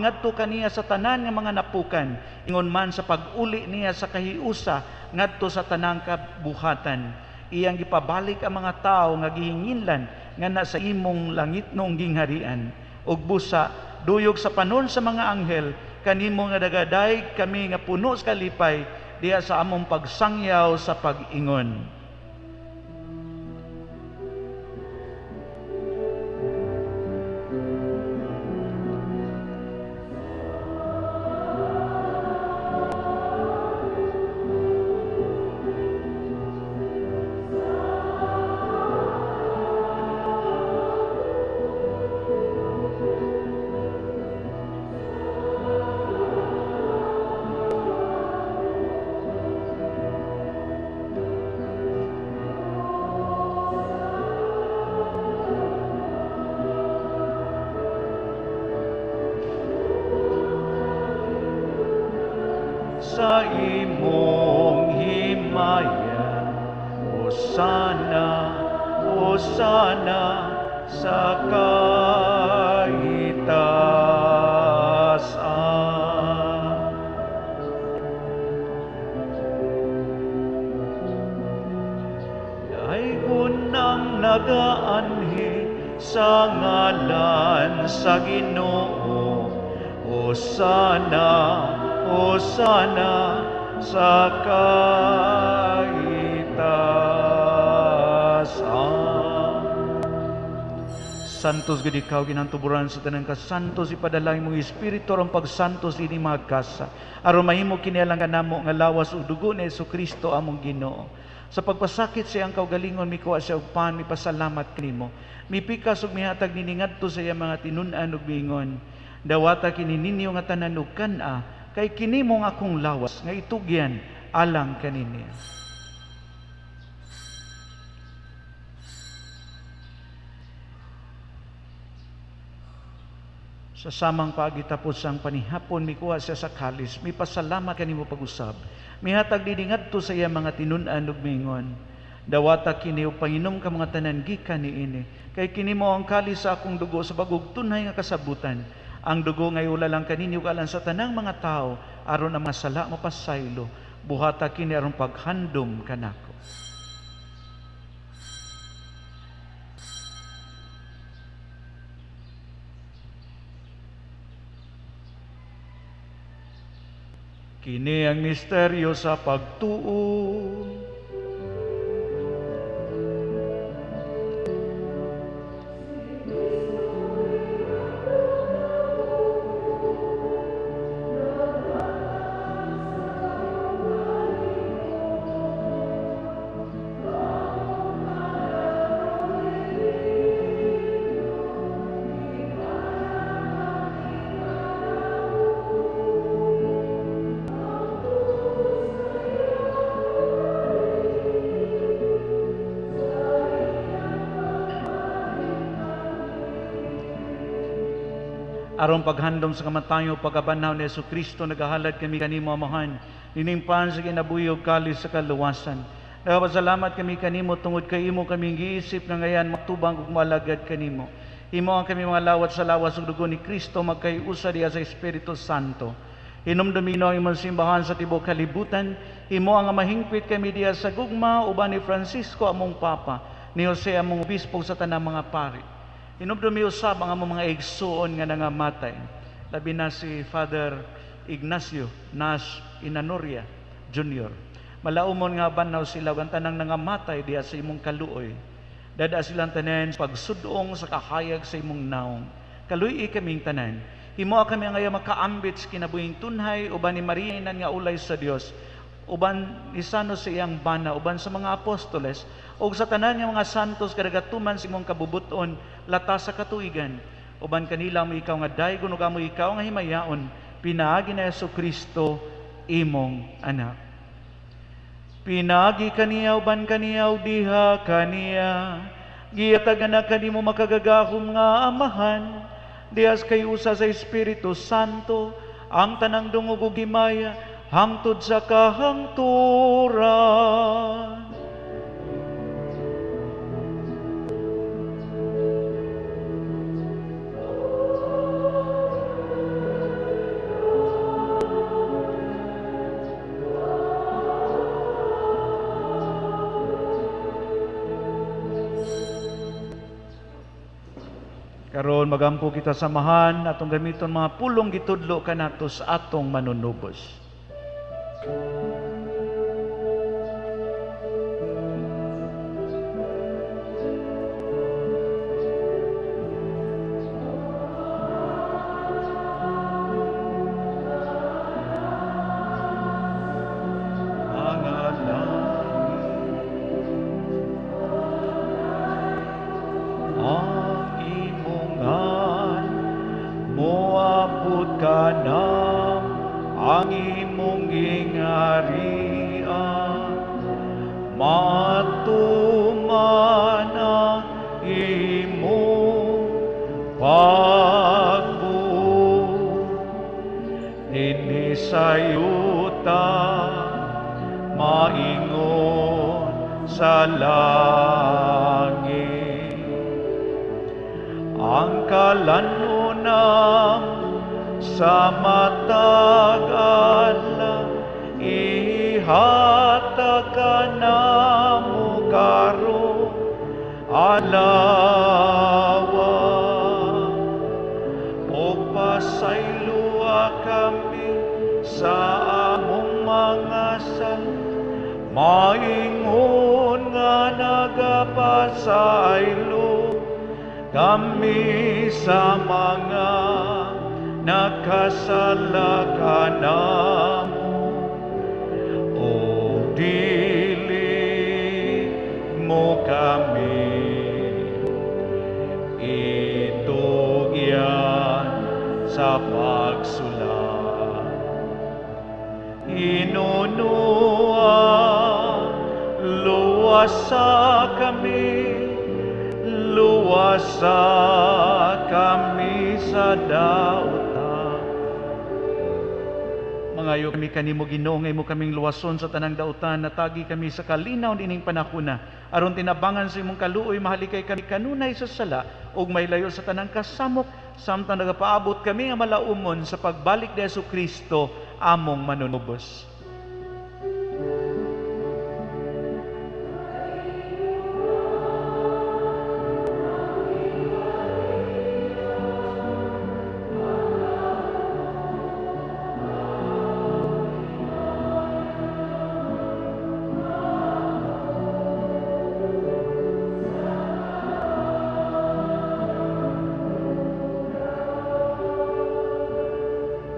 ngadto kaniya sa tanan nga mga napukan, ingon man sa pag-uli niya sa kahiusa ngadto sa tanang kabuhatan. Iyang gipabalik ang mga tao nga gihinginlan nga nasa imong langitnong gingharian. Ug busa duyog sa panon sa mga anghel, kanimo nga dagaday kami nga puno sa kalipay diya sa among pagsangyaw sa pag-ingon. Sa imong himaya, Hosana, Hosana sa kaitaasan. Daigon ang nagaanhi sa ngalan sa Ginoo, Hosana, Hosana sa kaitaasan. Santos gid ikaw ginantuburan sa tanang kasantos ipadalay mong espiritu ang pagsantos ini magkasa aron mahimo kini alang kanamo nga lawas ug dugo ni Jesucristo among Ginoo. Sa pagpasakit sa iyang kaugalingon mikuha siya og pan mipasalamat kanimo. Mipikas ug mihatag nini ngadto sa iyang mga tinun-an ug miingon. Dawata kini ninyo nga tanan ug kan-a kay kini mong akong lawas nga itugyan alang kanini. Sa samang pagitapos sang panihapon mikuha siya sa kalis, mipasalamat kanimo pag-usab. Mihatag dini ngadto sa iya mga tinun-an ug miingon. Dawata kini ug panginom ka mga tanan gikan niini, kay kini mo ang kalis sa akong dugo sa bagog tunay nga kasabutan. Ang dugo ngay ula lang kaninyo kalan sa tanang mga tao aron ang masala mapasaylo. Buhata kini aron paghandom kanako. Kini ang misteryo sa pagtuo. aron paghandom sa kamatayo pagkabanhaw ni Jesucristo nagahalad kami kanimo amahan niningpan sa kinabuhi ug kalis sa kaluwasan. Nagapasalamat kami kanimo tungod kay imo kaming giisip nga ngayan matubang ug malagad kanimo. Imo ang kami mga lawat sa lawas ug dugo ni Kristo magkayusa diha sa Espiritu Santo. Hinumdumino ang imong simbahan sa tibuok kalibutan. Imo ang mahingpit kami diha sa gugma uban ni Francisco among Papa, ni Jose among obispo sa tanang mga pari. Hinumdumi usab ang among mga igsuon nga nangamatay. Labi na si Father Ignacio Nas Inanoria Jr. Malaumon nga banaw sila ang tanang nangamatay diha sa imong kaluoy. Dada silang tanan pagsudong sa kahayag sa imong naong. Kaluy kaming tanan. Himo kami nga makaambit sa kinabuhing tunhay uban ni Maria inan nga ulay sa Dios. Uban ni Sano sa iyang bana, uban sa mga apostoles, ug sa tanan nga mga santos kadagatuman sa imong kabubuton latas sa katuigan. Uban kanila mo ikaw nga daygon ug amo ikaw nga himayaon pinaagi na Jesucristo imong anak. Pinagi kaniya uban kaniya ug diha kaniya giyatagan na kanimo makagagahom nga amahan dias kay usa sa Espiritu Santo ang tanang dungog ug himaya hangtod sa kahangturan. Karon magampo kita samahan atong gamiton mga pulong gitudlo kanato sa atong manunubos. Ang imong ingarian matuman ang imong pagbuo dinhi sa yuta maingon sa langit ang kalanunang sa matag adlaw ihatag kanamo karon alawa o pasaylua kami sa among mga sala maingon nga nagapasaylo kami sa mga nakasala kanamo o dili mo kami itugyan sa pagsulat inunua luwasa kami sa daot. Mangayo kami kanimo Ginoo nga imo kaming luwason sa tanang dautan natagi kami sa kalinaw dining panahona aron tinabangan sa imong kaluoy mahalikay kami kanunay sa sala ug mailayo sa tanang kasamok samtang nagapaabot kami nga malaumon sa pagbalik ni Jesucristo among manunubos.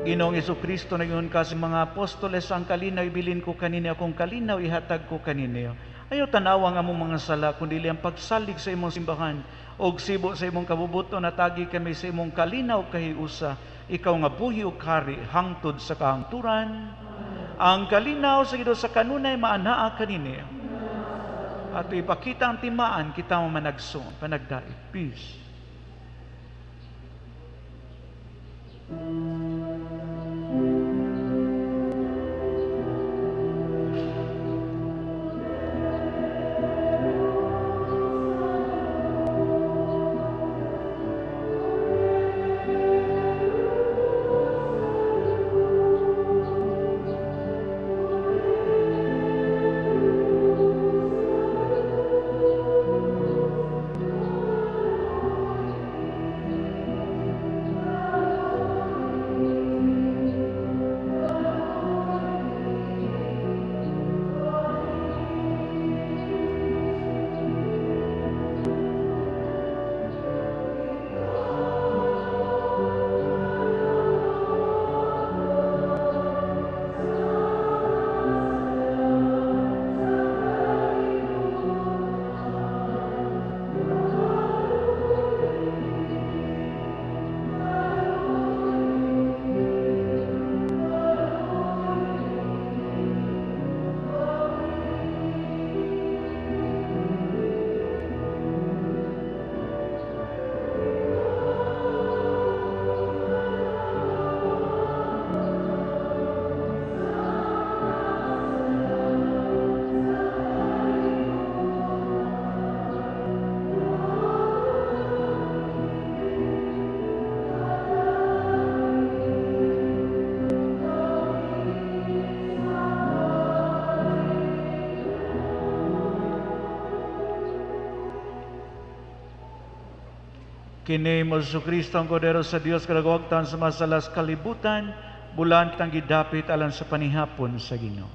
Ginoong Jesucristo nagingon ka sa mga apostoles ang kalinaw ibilin ko kanini akong kalinaw ihatag ko kanini. Ayaw tanawa nga among mga sala kundi ang pagsalig sa imong simbahan og sibo sa imong kabubuton natagi kami sa imong kalinaw kahiusa ikaw nga buhi ug kari hangtod sa kahangturan. Ang kalinaw sa Ginoo sa kanunay maanaa kanini. At ipakita ang timaan kita managso panagdait. Peace. Kini mo Kristo ang Kodero sa Dios kadagwagtan sa masalas kalibutan, bulan kitang gidapit alang sa panihapon sa Ginoo.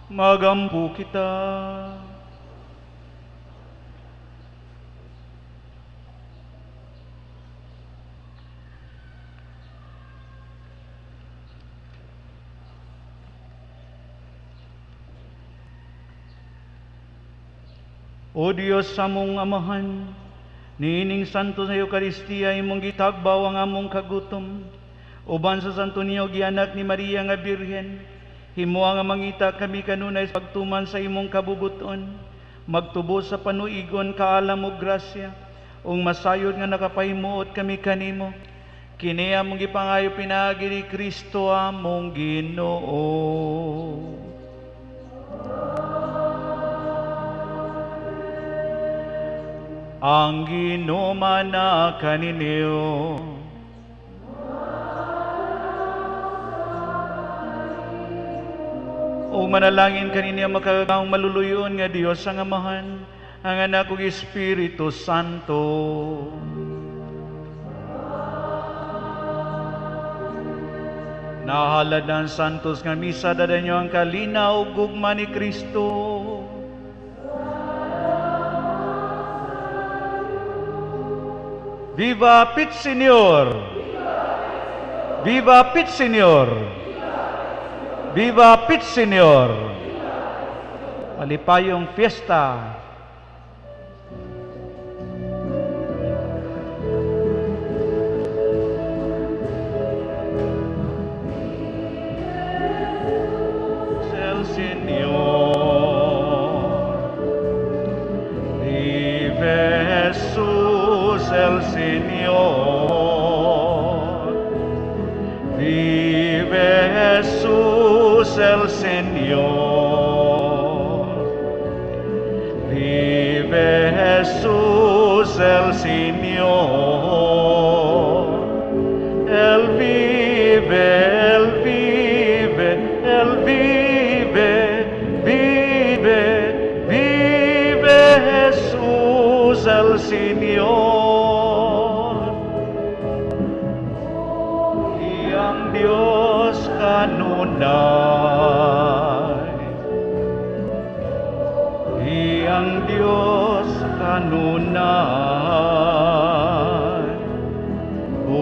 Magampo kita. O Diyos sa among amahan, niining santo sa Eucharistia imong gitagbaw ang among kagutom. Uban sa Santo Niño gianak ni Maria nga Birhen, himuang nga mangita kami kanunay sa pagtuman sa imong kabubuton, magtubo sa panuigon kaalam o grasya, ug masayod nga nakapahimuot kami kanimo. Kini among gipangayo pinaagi ni Kristo among Ginoo. Ang ginoma na kaninyo. O manalangin kaninyo makagaang maluluyon nga Diyos ang Amahan, ang Anak ug Espiritu Santo. Nahalad ng santos nga misa, dadanyo ang kalinaw ug gugma ni Kristo. Viva Pit Señor! Viva Pit Señor! Viva Pit Señor! Malipayong fiesta! El Señor! Vive Jesús el Señor, vive Jesús el Señor, vive Jesús el Señor, Él vive, Él vive, Él vive, vive, vive Jesús el Señor. Diyos kanunay, Iyang Diyos kanunay, o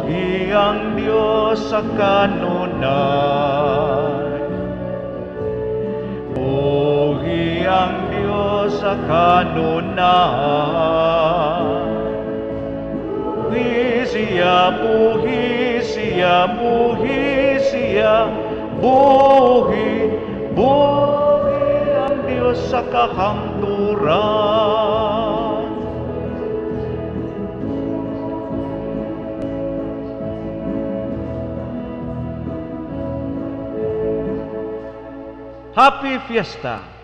Iyang Diyos sa kanunay, o Iyang Diyos sa kanunay. Buhi siya, buhi ang Diyos sa kahangturan. Happy Fiesta!